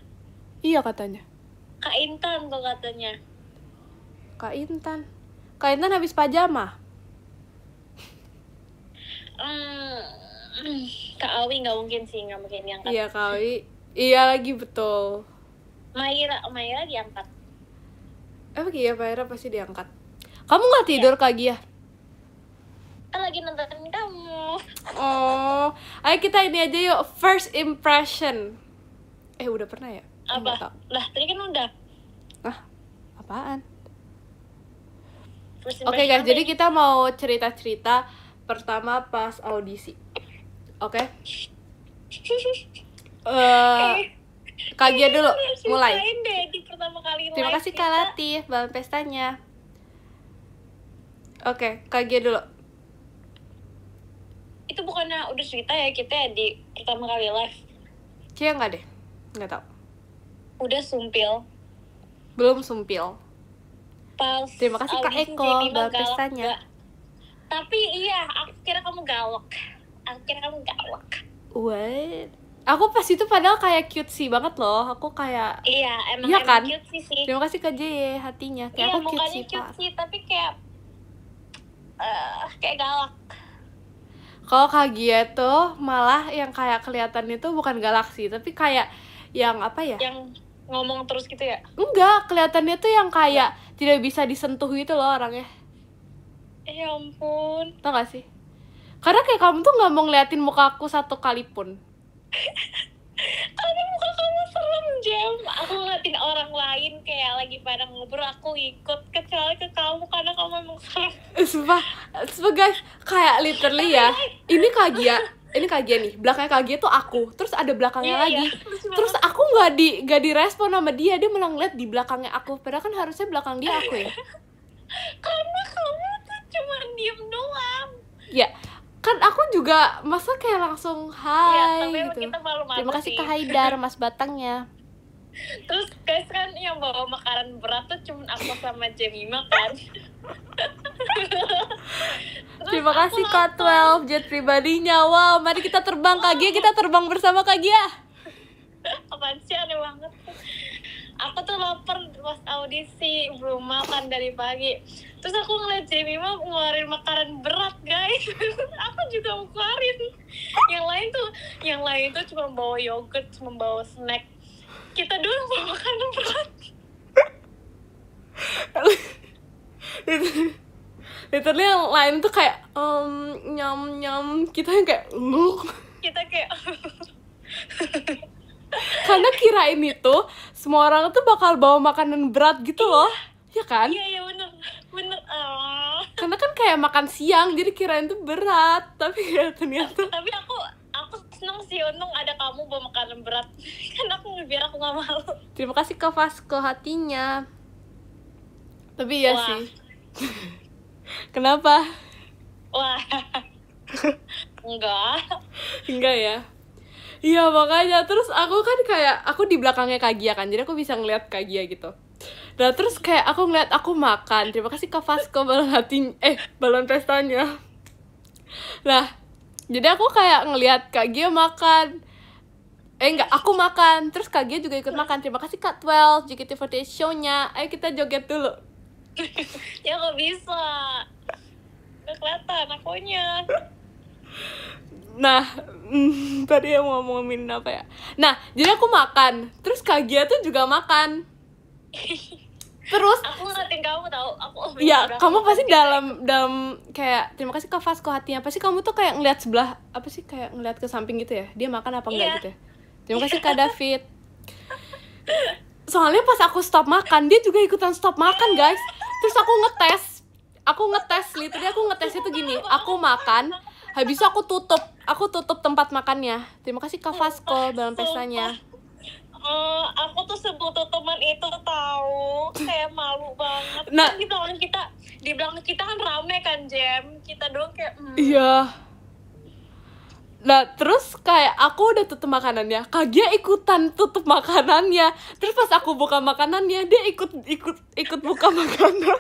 Iya katanya. Kak Intan tuh katanya. Kak Intan habis pajama. Kak Awi nggak mungkin diangkat. Iya Kak Awi. Iya lagi betul. Maira diangkat. Iya Maira pasti diangkat. Kamu nggak tidur ya? Kak Gia? Kan lagi nontonin kamu. Oh, ayo kita ini aja yuk, first impression. Udah pernah ya? Apa? Lah tadi kan udah. Apaan? Oke guys, jadi kita mau cerita-cerita pertama pas audisi. Oke? Kak Gia dulu, mulai. Di pertama kali Terima kasih Kak Latif, Balon Pestanya. Oke, Kak Gia dulu. Itu bukannya udah cerita ya kita di pertama kali live? Kayaknya enggak deh, nggak tahu. Udah sumpil. Belum sumpil. Pas terima kasih Kak Eko, Balon Pestanya. Tapi iya, aku kira kamu galak. What? Aku pas itu padahal kayak cutesy banget loh. Aku kayak emang kan? cutesy sih. Terima kasih Kak J hatinya. Kayak aku cutesy, tapi kayak galak. Kalau Kak Gia tuh malah yang kayak kelihatannya tuh bukan galak sih, tapi kayak yang apa ya? Yang ngomong terus gitu ya? Enggak, kelihatannya tuh yang kayak tidak bisa disentuh gitu loh orangnya. Ya ampun. Tau gak sih? Karena kayak kamu tuh nggak mau ngeliatin muka aku satu kali pun. Karena muka kamu serem, Jam. Aku ngeliatin orang lain kayak lagi pada ngobrol, aku ikut. Kecuali ke kamu, karena kamu emang serem. Sumpah guys, kayak literally ya. Ini Kak Gia nih, belakangnya Kak Gia tuh aku. Terus ada belakangnya lagi. Terus aku nggak direspon sama dia. Dia malah ngeliat di belakangnya aku. Padahal kan harusnya belakang dia aku ya. Karena kamu tuh cuma diem doang. Ya, kan aku juga masa kayak langsung hai gitu. Kita malu-malu. Terima kasih Kak Haidar, Mas Batangnya. Terus guys kan yang bawa makanan berat tuh cuma aku sama Jemima kan. Terima kasih Kak 12 jet pribadinya. Wow, mari kita terbang Kak Gia, kita terbang bersama Kak Gia. Apaan sih, aneh banget. Aku tuh lapar pas audisi, belum makan dari pagi. Terus aku ngeliat Jemima ngeluarin makanan berat guys. Aku juga mau keluarin. Yang lain tuh cuma bawa yogurt, cuma bawa snack. Kita dulu bawa makanan berat. Literally yang lain tuh kayak nyam kita yang kayak Kita kayak karena kirain itu semua orang tuh bakal bawa makanan berat gitu loh. Ya kan? Iya bener karena kan kayak makan siang, jadi kirain tuh berat, tapi ya ternyata. Tapi aku seneng sih untung ada kamu bawa makanan berat. Kan biar aku nggak malu. Terima kasih Kak Vasco hatinya. Tapi ya Wah. sih. Kenapa? Wah. Enggak ya? Iya makanya, terus aku kan kayak, aku di belakangnya Kak Gia kan, jadi aku bisa ngeliat Kak Gia gitu. Nah terus kayak aku ngeliat aku makan, terima kasih Kak Vasco balon pestanya. Nah, jadi aku kayak ngeliat Kak Gia makan. Enggak, aku makan, terus Kak Gia juga ikut makan. Terima kasih Kak 12, JKT48 show-nya. Ayo kita joget dulu. Ya kok bisa? Gak kelihatan akunya. Nah, tadi yang ngomongin apa ya? Nah, jadi aku makan, terus Kak Gia tuh juga makan. Terus aku ngeliatin kamu tau, ya kamu pasti dalam kayak terima kasih Kak Vasco hatinya, pasti kamu tuh kayak ngeliat sebelah, apa sih, kayak ngeliat ke samping gitu ya, dia makan apa enggak gitu ya. Terima kasih Kak David. Soalnya pas aku stop makan, dia juga ikutan stop makan guys. Terus aku ngetes literally aku ngetes itu gini, aku makan, habis itu aku tutup tempat makannya. Terima kasih Kak Vasco dalam pestanya. Aku tuh sebut teman itu tahu, kayak malu banget. Nah, kan di belakang kita kan rame kan Jem, kita doang kayak Iya. Nah terus kayak aku udah tutup makanannya, Kak Gia ikutan tutup makanannya. Terus pas aku buka makanannya, dia ikut buka makanannya.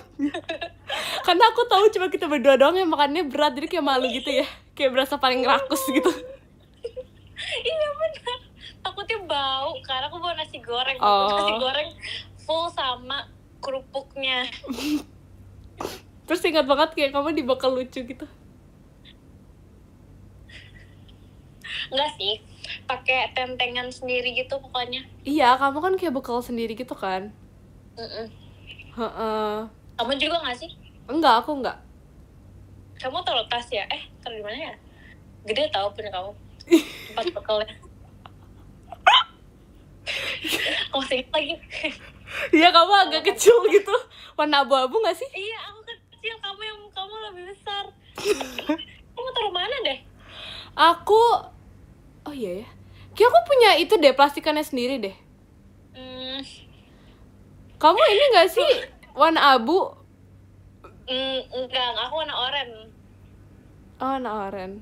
Karena aku tahu cuma kita berdua doang yang makannya berat, jadi kayak malu gitu ya, kayak berasa paling rakus gitu. Iya benar. Takutnya bau karena aku bawa nasi goreng. Oh. Nasi goreng full sama kerupuknya. Terus ingat banget kayak kamu dibakal lucu gitu. Enggak sih, pakai tentengan sendiri gitu pokoknya. Iya, kamu kan kayak bekal sendiri gitu kan. Kamu juga nggak sih? Enggak, aku enggak. Kamu taruh tas ya? Taruh di mana ya? Gede tau punya kamu. Tempat bekalnya. Aku ingat lagi. Iya, kamu agak kecil gitu. Warna abu-abu nggak sih? Iya, aku kecil, kamu lebih besar. Kamu taruh mana deh? Aku, oh iya ya. Kayak aku punya itu deh, plastikannya sendiri deh. Kamu ini nggak sih warna abu? Enggak, aku warna oranye. Oh, warna oranye.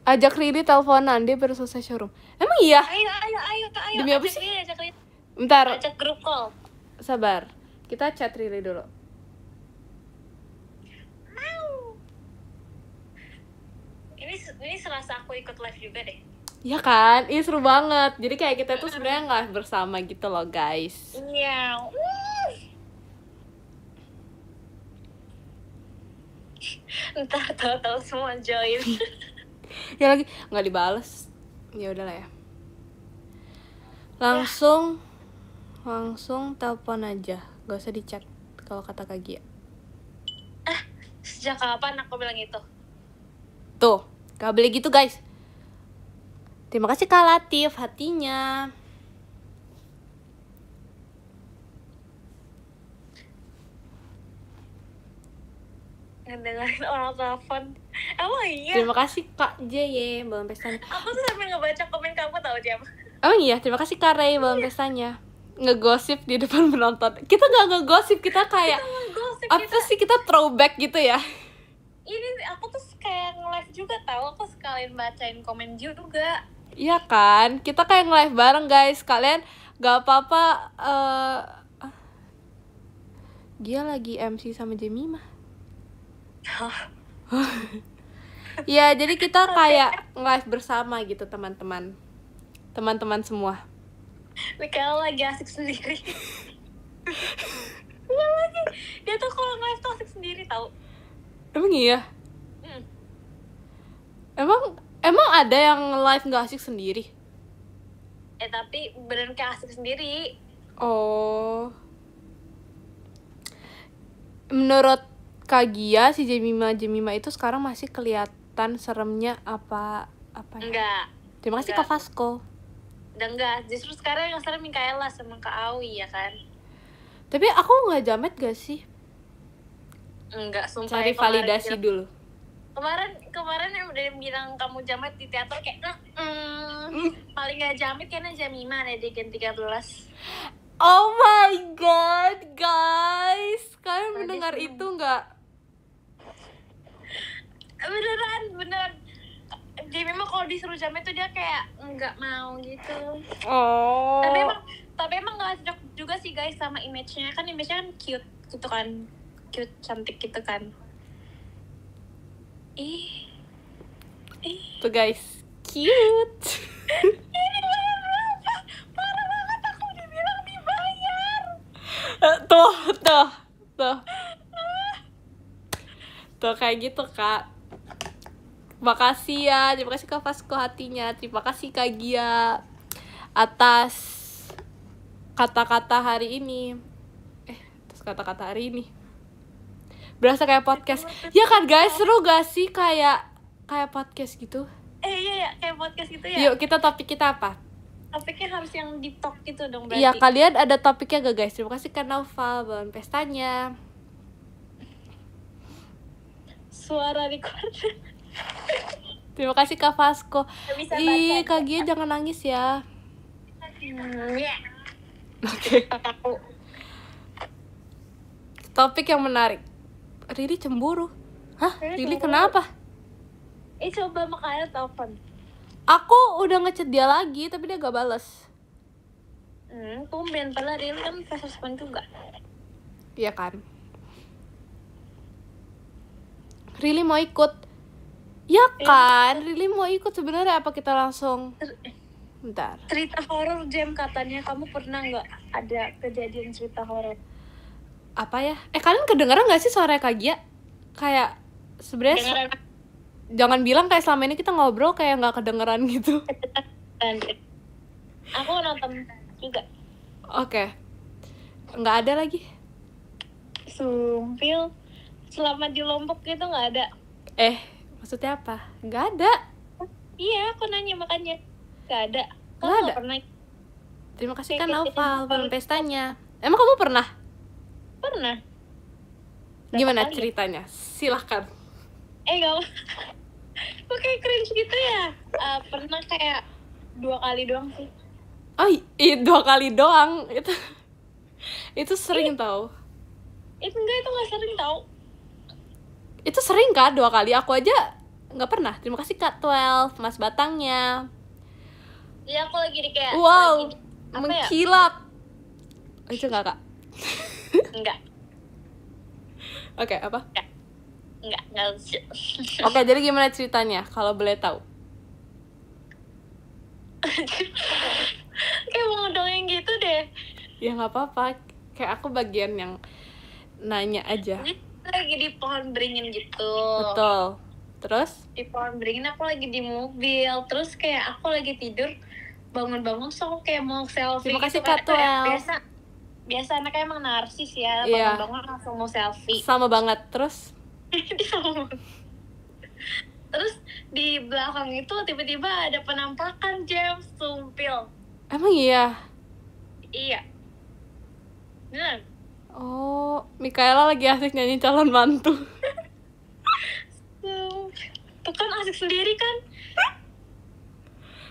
Ajak Riri teleponan, dia baru selesai showroom. Emang iya? Ayo. Demi apa sih? Ajak Riri. Bentar. Ajak grup call. Sabar. Kita chat Riri dulu. Ini serasa aku ikut live juga deh. Ya kan? Ini seru banget. Jadi kayak kita tuh sebenarnya live bersama gitu loh, guys. Iya. Ntar tahu-tahu semua join. Ya lagi nggak dibales. Ya udahlah ya. Langsung telepon aja, gak usah di chat kalau kata Kak Gia. Sejak kapan aku bilang itu? Tuh, gak boleh gitu guys. Terima kasih Kak Latif hatinya. Ngedengerin orang telepon. Emang iya? Terima kasih Kak J balon pestanya. Aku tuh sambil ngebaca komen kamu tau Jam. Emang iya, terima kasih Kak Ray balon pestanya. Ngegosip di depan penonton. Kita gak ngegosip, kita kayak apa sih, kita throwback gitu ya. Ini aku tuh kayak nge-live juga tau, aku sekalian bacain komen juga. Iya kan, kita kayak nge-live bareng guys. Kalian gak apa-apa. Dia lagi MC sama Jemima. Ya, jadi kita kayak nge-live bersama gitu teman-teman semua. Mikael lagi asik sendiri. Iya lagi, dia tuh kalau nge-live tuh asik sendiri tau. Emang iya? Emang ada yang live gak asik sendiri? Tapi beneran kayak asik sendiri. Oh. Menurut Kak Gia, si Jemima itu sekarang masih kelihatan seremnya apa ya? Enggak. Terima kasih Kak Vasco. Udah enggak, justru sekarang yang serem Mikaela sama Kak Awi ya kan. Tapi aku gak jamet gak sih? Enggak, sumpah Cari ya, kemarin validasi dulu. kemarin yang udah bilang kamu jamet di teater kayak paling gak jamet kayaknya Jamima deh di Gen 13. Oh my god, guys, kalian Tadi mendengar seneng. itu nggak? Beneran Jamima kalau disuruh jamet tuh dia kayak nggak mau gitu. Oh. Tapi emang gak cocok juga sih guys sama image-nya kan cute gitu kan, cute cantik gitu kan. Tuh guys, cute. Ini parah banget, aku dibilang dibayar. Tuh kayak gitu kak. Makasih ya, terima kasih Kak Vasco hatinya, terima kasih Kak Gia atas kata-kata hari ini. Atas kata-kata hari ini. Berasa kayak podcast. Ya kan guys, seru gak sih kayak podcast gitu? Iya kayak podcast gitu ya. Yuk, topik kita apa? Topiknya harus yang deep talk gitu dong berarti. Iya, kalian ada topiknya gak guys? Terima kasih Kak Naufal, Balon Pestanya. Suara recorder. Terima kasih Kak Vasco. Gak bisa Ih, baca. Kak Gia jangan nangis ya. Iya. Oke. Aku. Topik yang menarik. Riri cemburu. Hah? Riri Riri cemburu. kenapa? Coba makanya telepon. Aku udah ngechat dia lagi, tapi dia gak bales. Tumben padahal Riri kan pas respon juga. Iya kan? Riri mau ikut. Ya kan? Riri mau ikut sebenarnya, apa kita langsung? Bentar. Cerita horor Jam katanya kamu pernah nggak ada kejadian cerita horor? Apa ya? Kalian kedengeran gak sih suara Kak Gia? Kayak sebenarnya Dengeran jangan bilang kayak selama ini kita ngobrol kayak nggak kedengeran gitu. aku nonton juga. Oke. Nggak ada lagi. Sumpil selama di Lombok gitu nggak ada. Maksudnya apa? Nggak ada. Iya aku nanya makanya nggak ada. Kamu Nggak ada. nggak pernah? Terima kasih Kayak kan gitu, Naufal, gitu. Balon Pestanya. Emang kamu pernah? Pernah. Gimana Berapa kali? ceritanya? Silahkan. Gak kok kayak cringe gitu ya. Pernah kayak 2 kali doang sih. Oh, 2 kali doang. Itu sering tau. Itu nggak sering tau. Itu sering kan 2 kali. Aku aja nggak pernah. Terima kasih Kak 12, Mas Batangnya. Iya aku lagi di kayak Wow, lagi apa ya? mengkilap. Itu nggak Kak? Enggak Oke, apa? lucu. Oke, jadi gimana ceritanya kalau boleh tahu? Kayak mau dongeng gitu deh. Ya nggak apa-apa. Kayak aku bagian yang nanya aja. Jadi lagi di pohon beringin gitu. Betul. Terus? Di pohon beringin aku lagi di mobil. Terus kayak aku lagi tidur, bangun-bangun so aku kayak mau selfie. Terima kasih gitu kan. Kak Tuel. Biasa anaknya emang narsis ya. Iya. Bangun-bangun langsung mau selfie. Sama banget. Terus? Terus di belakang itu tiba-tiba ada penampakan James. Sumpil. Emang iya? Iya. Bener. Oh, Mikaela lagi asik nyanyi calon mantu. Tuh kan asik sendiri kan.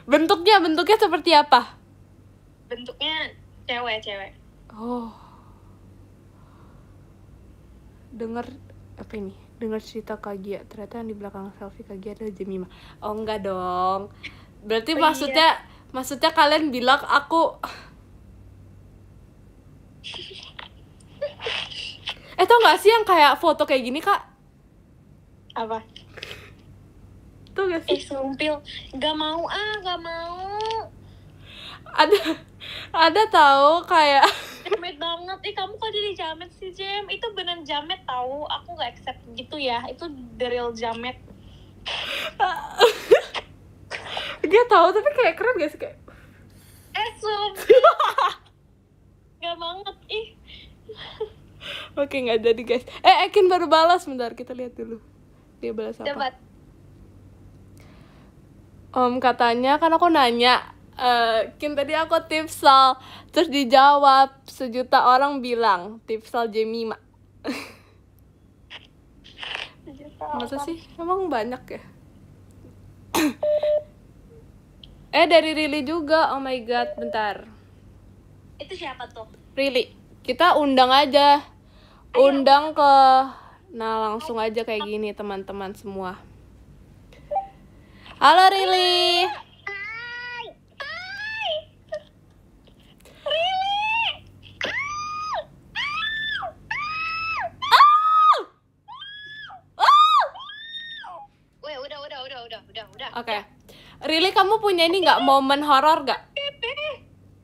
Bentuknya seperti apa? Bentuknya cewek. Oh. Dengar apa ini? Dengar cerita Kak Gia. Ternyata yang di belakang selfie Kak Gia adalah Jemima. Oh, enggak dong. Berarti Oh, maksudnya kalian bilang aku tau gak sih yang kayak foto kayak gini Kak? Apa? Tuh gak sih? Sumpil. Gak mau. Ada tahu kayak Jamet banget. Kamu kok jadi jamet sih, Jem? Itu beneran jamet tahu. Aku gak accept gitu ya. Itu the real jamet. dia tahu tapi kayak keren gak sih kayak Sumpil. Gak banget. Oke, nggak jadi guys. Ekin baru balas, bentar kita lihat dulu dia balas apa. Dapat. Katanya kan aku nanya, Kin tadi aku tipsal, terus dijawab 1 juta orang bilang tipsal Jemima. Masa sih? Emang banyak ya? Dari Rili juga. Oh my god, bentar. Itu siapa tuh? Rili, kita undang aja. Undang ke... Nah, langsung aja kayak gini teman-teman semua. Halo Rili. Hai. Hai. Really? Weh, udah. Oke. Rili, kamu punya ini nggak, momen horor nggak?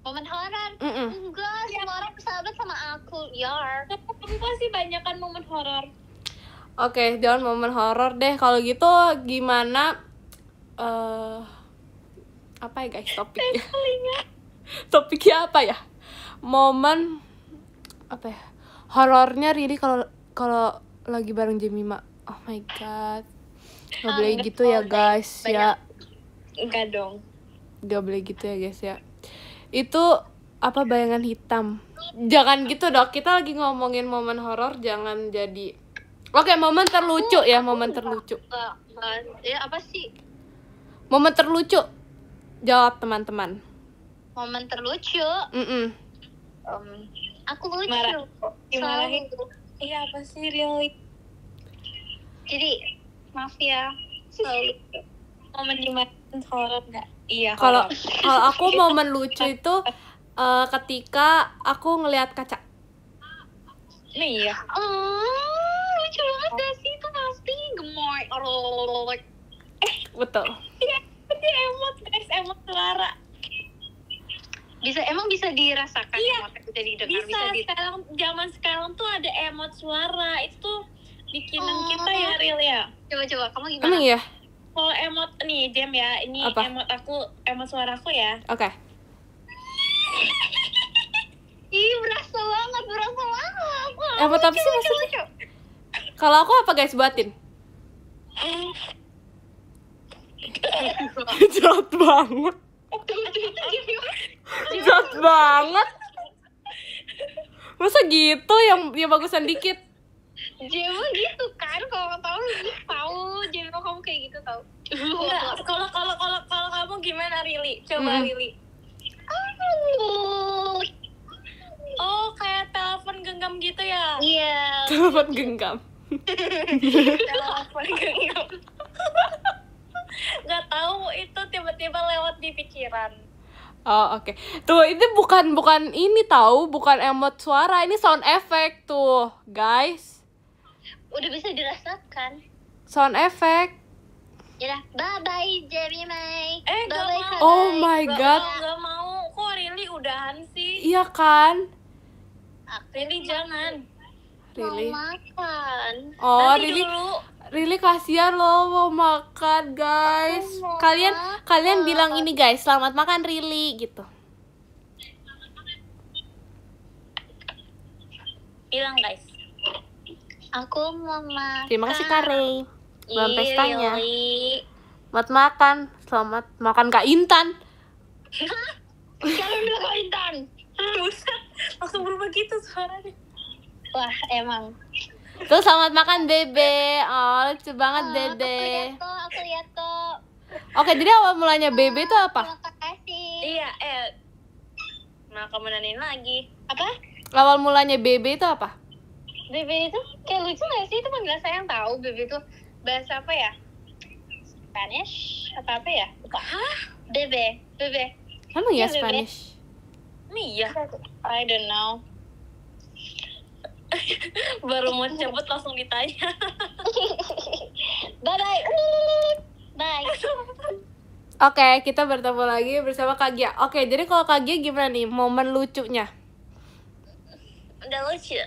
Momen horor? Mm-mm. Enggak, semua orang bersahabat sama aku, yar. Kamu pasti banyakan momen horor. Oke, jangan momen horor deh. Kalau gitu gimana? Apa ya guys topiknya? Topiknya apa ya? Momen apa ya? Horornya Rili kalau lagi bareng Jemima. Oh my god. Gak boleh gitu ya guys ya. Enggak dong. Gak boleh gitu ya guys ya. Itu apa, bayangan hitam. Jangan gitu dong. Kita lagi ngomongin momen horor, jangan jadi. Oke, momen terlucu ya, momen terlucu. Ya apa sih? Momen terlucu. Jawab teman-teman. Momen terlucu. Aku lucu. Dimarahin. Selalu. Iya, apa sih really? Jadi maaf ya. Selalu. Momen dimarahin horor nggak? Iya. Kalau horor. aku momen lucu itu ketika aku ngelihat kaca. Iya. Lucu banget gak sih? Itu pasti gemoy. Betul. Iya, dia emot guys, emot suara. Emang bisa dirasakan? Iya. Bisa didengar, Bisa sekarang, zaman sekarang tuh ada emot suara. Itu bikinan kita ya, real ya. Coba kamu gimana? Emang ya? Kalau emot nih, Jem ya, ini Apa? emot suaraku ya. Oke. Ih, berasa banget. Emot apa sih maksudnya? Kalau aku apa guys, buatin? Jahat banget. Jahat banget. Masa gitu yang bagusan dikit? Jema gitu kan, kalau tahu Jema kamu kayak gitu tahu. Enggak, kalau kamu gimana, Rili? Coba Rili. Oh, kayak telepon genggam gitu ya? Iya. Telepon genggam. Telepon genggam. Nggak tahu, itu tiba-tiba lewat di pikiran. Oh oke. Tuh ini bukan ini tahu, bukan emot suara, ini sound effect tuh, guys. Udah bisa dirasakan. Sound effect. Ya bye bye Jerry May. Gak Bye-bye, mau. Kak. Oh my god. Nggak mau. Kok Rili udahan sih? Iya kan? Rili jangan. Rili. Mau makan. Oh, Nanti Rili. dulu. Rili kasihan loh mau makan, guys. Aku mau Kalian bilang ini guys, selamat makan Rili gitu. Bilang guys. Aku mau makan. Terima kasih Kak Rey. Belum Ih, pestanya. Rili. Selamat makan. Selamat makan Kak Intan. Jangan bilang Kak Intan. Buset, langsung berubah gitu suaranya. Wah, emang. Tuh selamat makan Bebe. Oh, lucu banget Dede. Aku lihat kok. Oke, jadi awal mulanya Bebe itu apa? Terima kasih. Iya, nah kamu nanyain lagi. Apa? Awal mulanya Bebe itu apa? Bebe itu kayak lucu gak sih? Itu panggilan sayang tahu. Bebe itu bahasa apa ya? Spanish? Apa ya? Hah? Bebe. Emang ya Iya, Bebe. Spanish? Iya. I don't know. Baru mau cabut langsung ditanya. Bye-bye. Bye. Oke, kita bertemu lagi bersama Kak Gia. Oke, jadi kalau Kak Gia gimana nih momen lucunya? Udah lucu.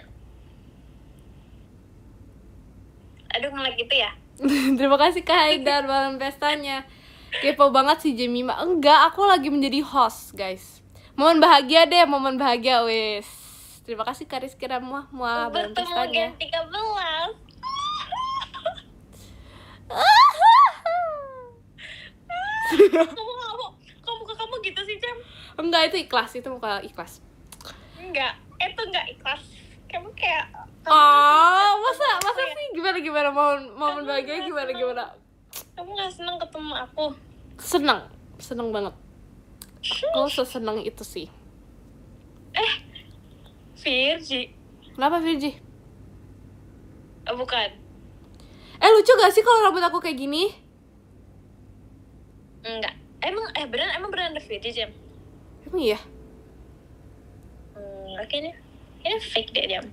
Aduh, ngelag gitu ya? Terima kasih Kak Haidar malam pestanya. Kepo banget sih Jemima. Enggak, aku lagi menjadi host, guys. Momen bahagia deh, momen bahagia wes. Terima kasih Kak Rizky Ramah malam Bertemu pestanya. Gen 13. Kamu gitu sih, Jam? Enggak, itu ikhlas, itu muka ikhlas. Enggak, itu enggak ikhlas. Kamu kayak Masa sih gimana momen bahagia gimana? Kamu nggak seneng ketemu aku? Seneng banget. Aku seseneng itu sih. Virgi. Kenapa Virgi? Oh, bukan. Lucu gak sih kalau rambut aku kayak gini? Enggak. Emang beneran ada Virgi, Jam? Emang iya? Oke nih. Ini fake deh, Jam.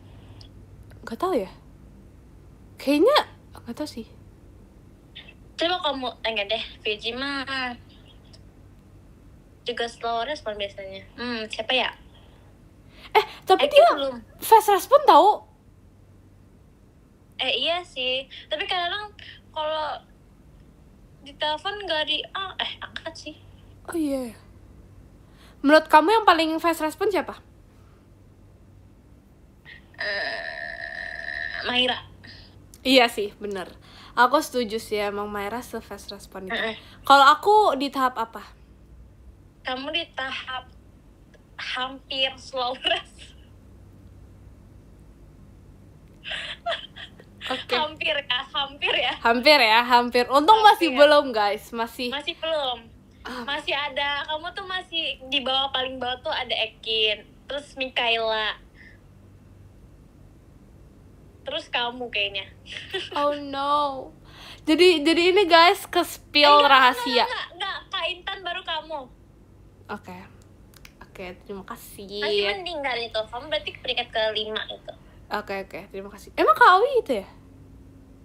Gak tahu ya. Kayaknya gak tahu sih. Coba kamu tanya deh, Virgi mah juga slow respon biasanya. Siapa ya? Tapi Eki dia belum. fast respon tahu. Iya sih. Tapi kadang kalau di telepon gak angkat sih. Oh iya. Menurut kamu yang paling fast respon siapa? Maira. Iya sih, bener. Aku setuju sih, emang Maira se-fast respon itu. Kalau aku di tahap apa? Kamu di tahap hampir slow respon. Oke. Hampir ya. Hampir. Untung masih belum, guys. Masih Belum. Masih ada. Kamu tuh masih di bawah, paling bawah tuh ada Ekin, terus Mikaela, terus kamu kayaknya. Oh no. Jadi ini guys, ke-spill rahasia. Enggak, Kak Intan baru kamu. Oke, terima kasih. Masih mending kan itu. Kamu berarti peringkat ke-5 itu. Oke, terima kasih. Emang Kak Awi itu ya?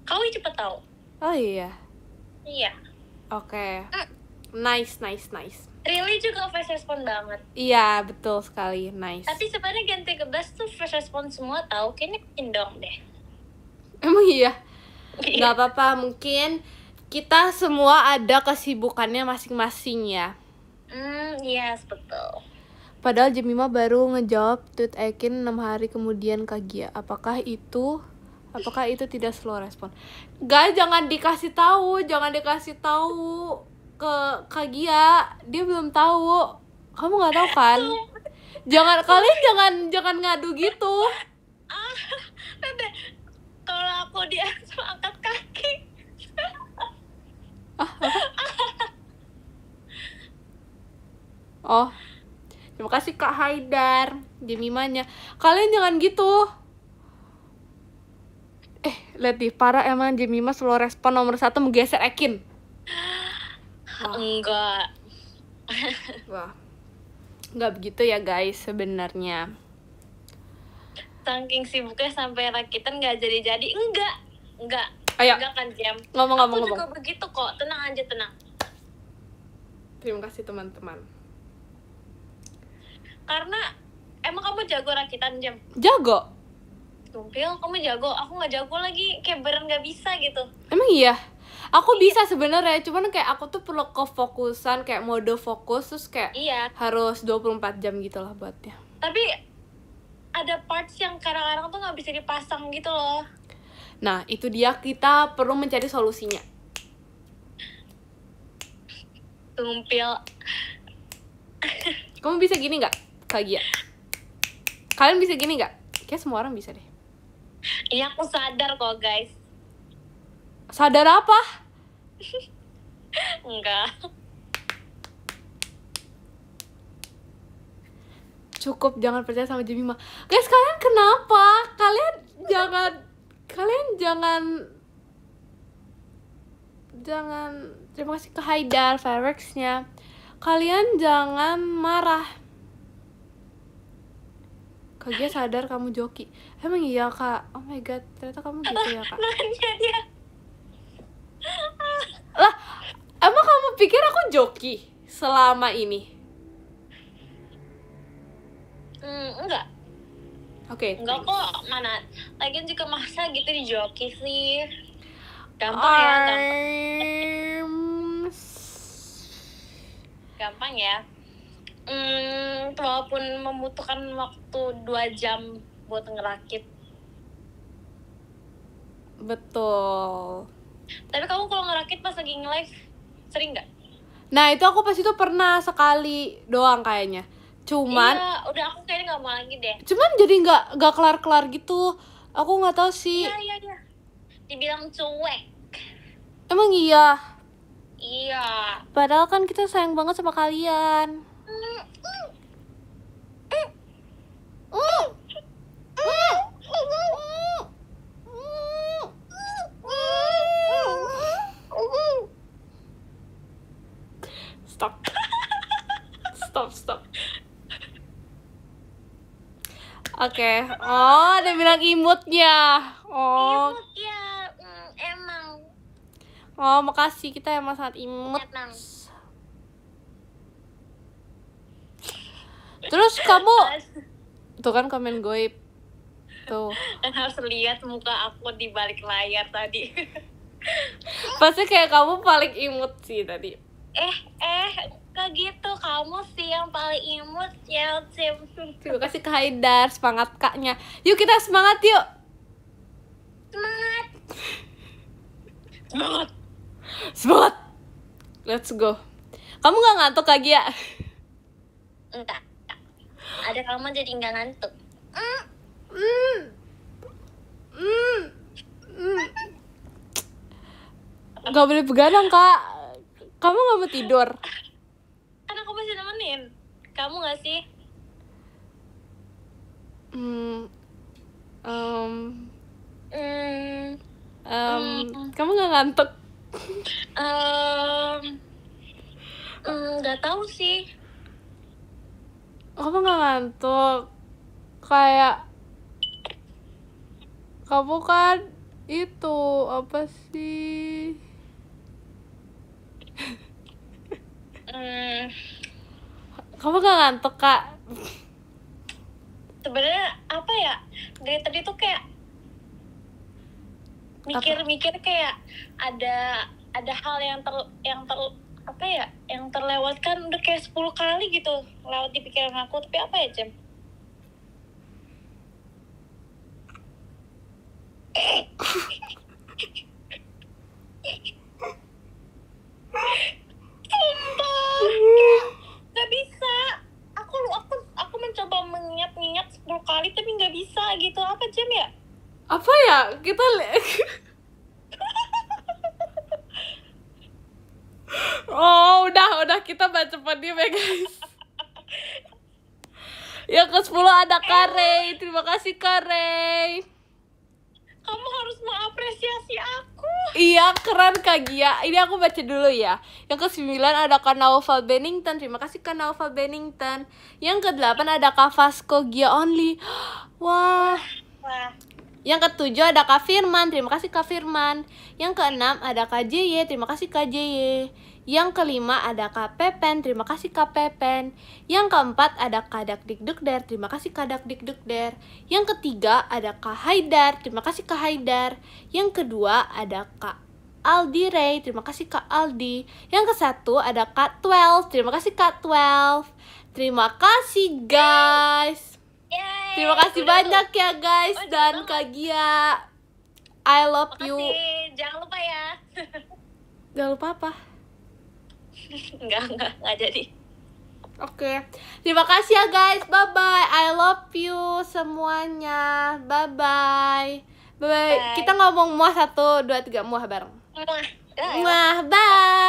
Kau cepet tahu. Oh iya. Iya. Oke. Nice. Really juga fast respon banget. Iya, betul sekali. Nice. Tapi sebenarnya ganti ke bass tuh fast respon semua tahu. Kayaknya kendong deh. Emang iya? Gak apa-apa, mungkin kita semua ada kesibukannya masing-masing ya. Yes, betul. Padahal Jemima baru ngejawab tweet Ekin 6 hari kemudian Kak Gia. Apakah itu tidak slow respon? Guys, jangan dikasih tahu ke Kak Gia. Dia belum tahu. Kamu nggak tahu kan? Kalian jangan ngadu gitu. Kalau aku angkat kaki. Oh, terima kasih Kak Haidar, Jemimanya. Kalian jangan gitu. Lihat di parah emang Jemima slow respon nomor 1 menggeser Ekin. Enggak. Wah, nggak begitu ya guys sebenarnya. Saking sibuknya sampai rakitan nggak jadi. Enggak. Ayo. Enggak kan, Jam? Ngomong. Aku juga begitu kok. Tenang aja. Terima kasih teman-teman. Karena emang kamu jago rakitan, Jam? Jago. Tumpil, kamu jago. Aku nggak jago lagi. Kayak beneran nggak bisa gitu. Emang iya? Aku bisa sebenarnya, cuman kayak aku tuh perlu kefokusan, kayak mode fokus, terus kayak harus 24 jam gitu lah buatnya. Tapi ada parts yang kadang-kadang tuh nggak bisa dipasang gitu loh. Nah, itu dia, kita perlu mencari solusinya. Tumpil. Kamu bisa gini nggak, Kak Gia? Kalian bisa gini nggak? Kayak semua orang bisa deh. Iya, aku sadar kok, guys. Sadar apa? Enggak. Cukup, jangan percaya sama Jemima. Guys, kalian kenapa? Kalian jangan terima kasih ke Haidar Fireworks-nya. Kalian jangan marah. Kak Gia sadar kamu joki. Emang iya, Kak? Oh my god, ternyata kamu gitu ya, Kak. Nanya dia. Lah, emang kamu pikir aku joki selama ini? Enggak. Oke. Enggak kok, mana. Lagian juga masa gitu di joki sih. Gampang ya. Walaupun membutuhkan waktu 2 jam buat ngerakit. Betul. Tapi kamu kalau ngerakit pas lagi nge-live sering nggak? Nah, itu aku pas itu pernah sekali doang kayaknya. Cuman iya, udah aku kayaknya nggak mau lagi deh. Cuman jadi nggak kelar-kelar gitu. Aku nggak tahu sih. Iya. Dibilang cuek. Emang iya. Iya. Padahal kan kita sayang banget sama kalian. Stop. Oke. Oh, ada bilang imutnya. Oh. Imut ya. Emang. Oh, makasih, kita emang sangat imut. Emang. Terus kamu tuh kan komen goib tuh. Dan harus lihat muka aku di balik layar tadi. Pasti kayak kamu paling imut sih tadi. Gak gitu, kamu sih yang paling imut ya, Sim. Terima kasih Kak Haidar, semangat kaknya. Yuk kita semangat yuk. Semangat. Let's go. Kamu gak ngantuk Kak Gia? Enggak. Ada kamu jadi nggak ngantuk. Gak boleh begadang Kak. Kamu gak mau tidur? Kan aku masih nemenin. Kamu nggak sih? Kamu gak ngantuk? Nggak tahu sih. Kamu gak ngantuk? Kayak kamu kan itu apa sih? Kamu gak ngantuk Kak? Sebenarnya apa ya? Dari tadi tuh kayak mikir-mikir kayak ada hal yang terlewatkan udah kayak 10 kali gitu lewat di pikiran aku, tapi apa ya, Jem? Sumpah, nggak bisa. Aku mencoba mengingat 10 kali tapi nggak bisa gitu. Apa, Jem, ya? Apa ya? Kita Oh, udah kita baca podium ya guys. Yang ke-10 ada Karey. Terima kasih Karey. Kamu harus mengapresiasi aku. Iya, keren Kak Gia. Ini aku baca dulu ya. Yang ke-9 ada Kak Naufal Bennington. Terima kasih Kak Naufal Bennington. Yang ke-8 ada Kak Vasco Gia Only. Wah. Yang ke-7 ada Kak Firman. Terima kasih Kak Firman. Yang ke-6 ada Kak JY. Terima kasih Kak JY. Yang ke-5 ada Kak Pepen. Terima kasih Kak Pepen. Yang ke-4 ada Kak Dakdikdukder. Terima kasih Kak Dakdikdukder. Yang ke-3 ada Kak Haidar. Terima kasih Kak Haidar. Yang kedua ada Kak Aldi Ray. Terima kasih Kak Aldi. Yang ke-1 ada Kak 12. Terima kasih Kak 12. Terima kasih guys. Yay, Terima kasih banyak ya guys. Dan Kak Gia, I love you. Jangan lupa ya. Jangan lupa apa? Enggak jadi. Oke. Terima kasih ya guys. Bye bye. I love you semuanya. Bye bye. Bye bye. Kita ngomong muah 1 2 3 muah bareng. Muah. Muah. Bye.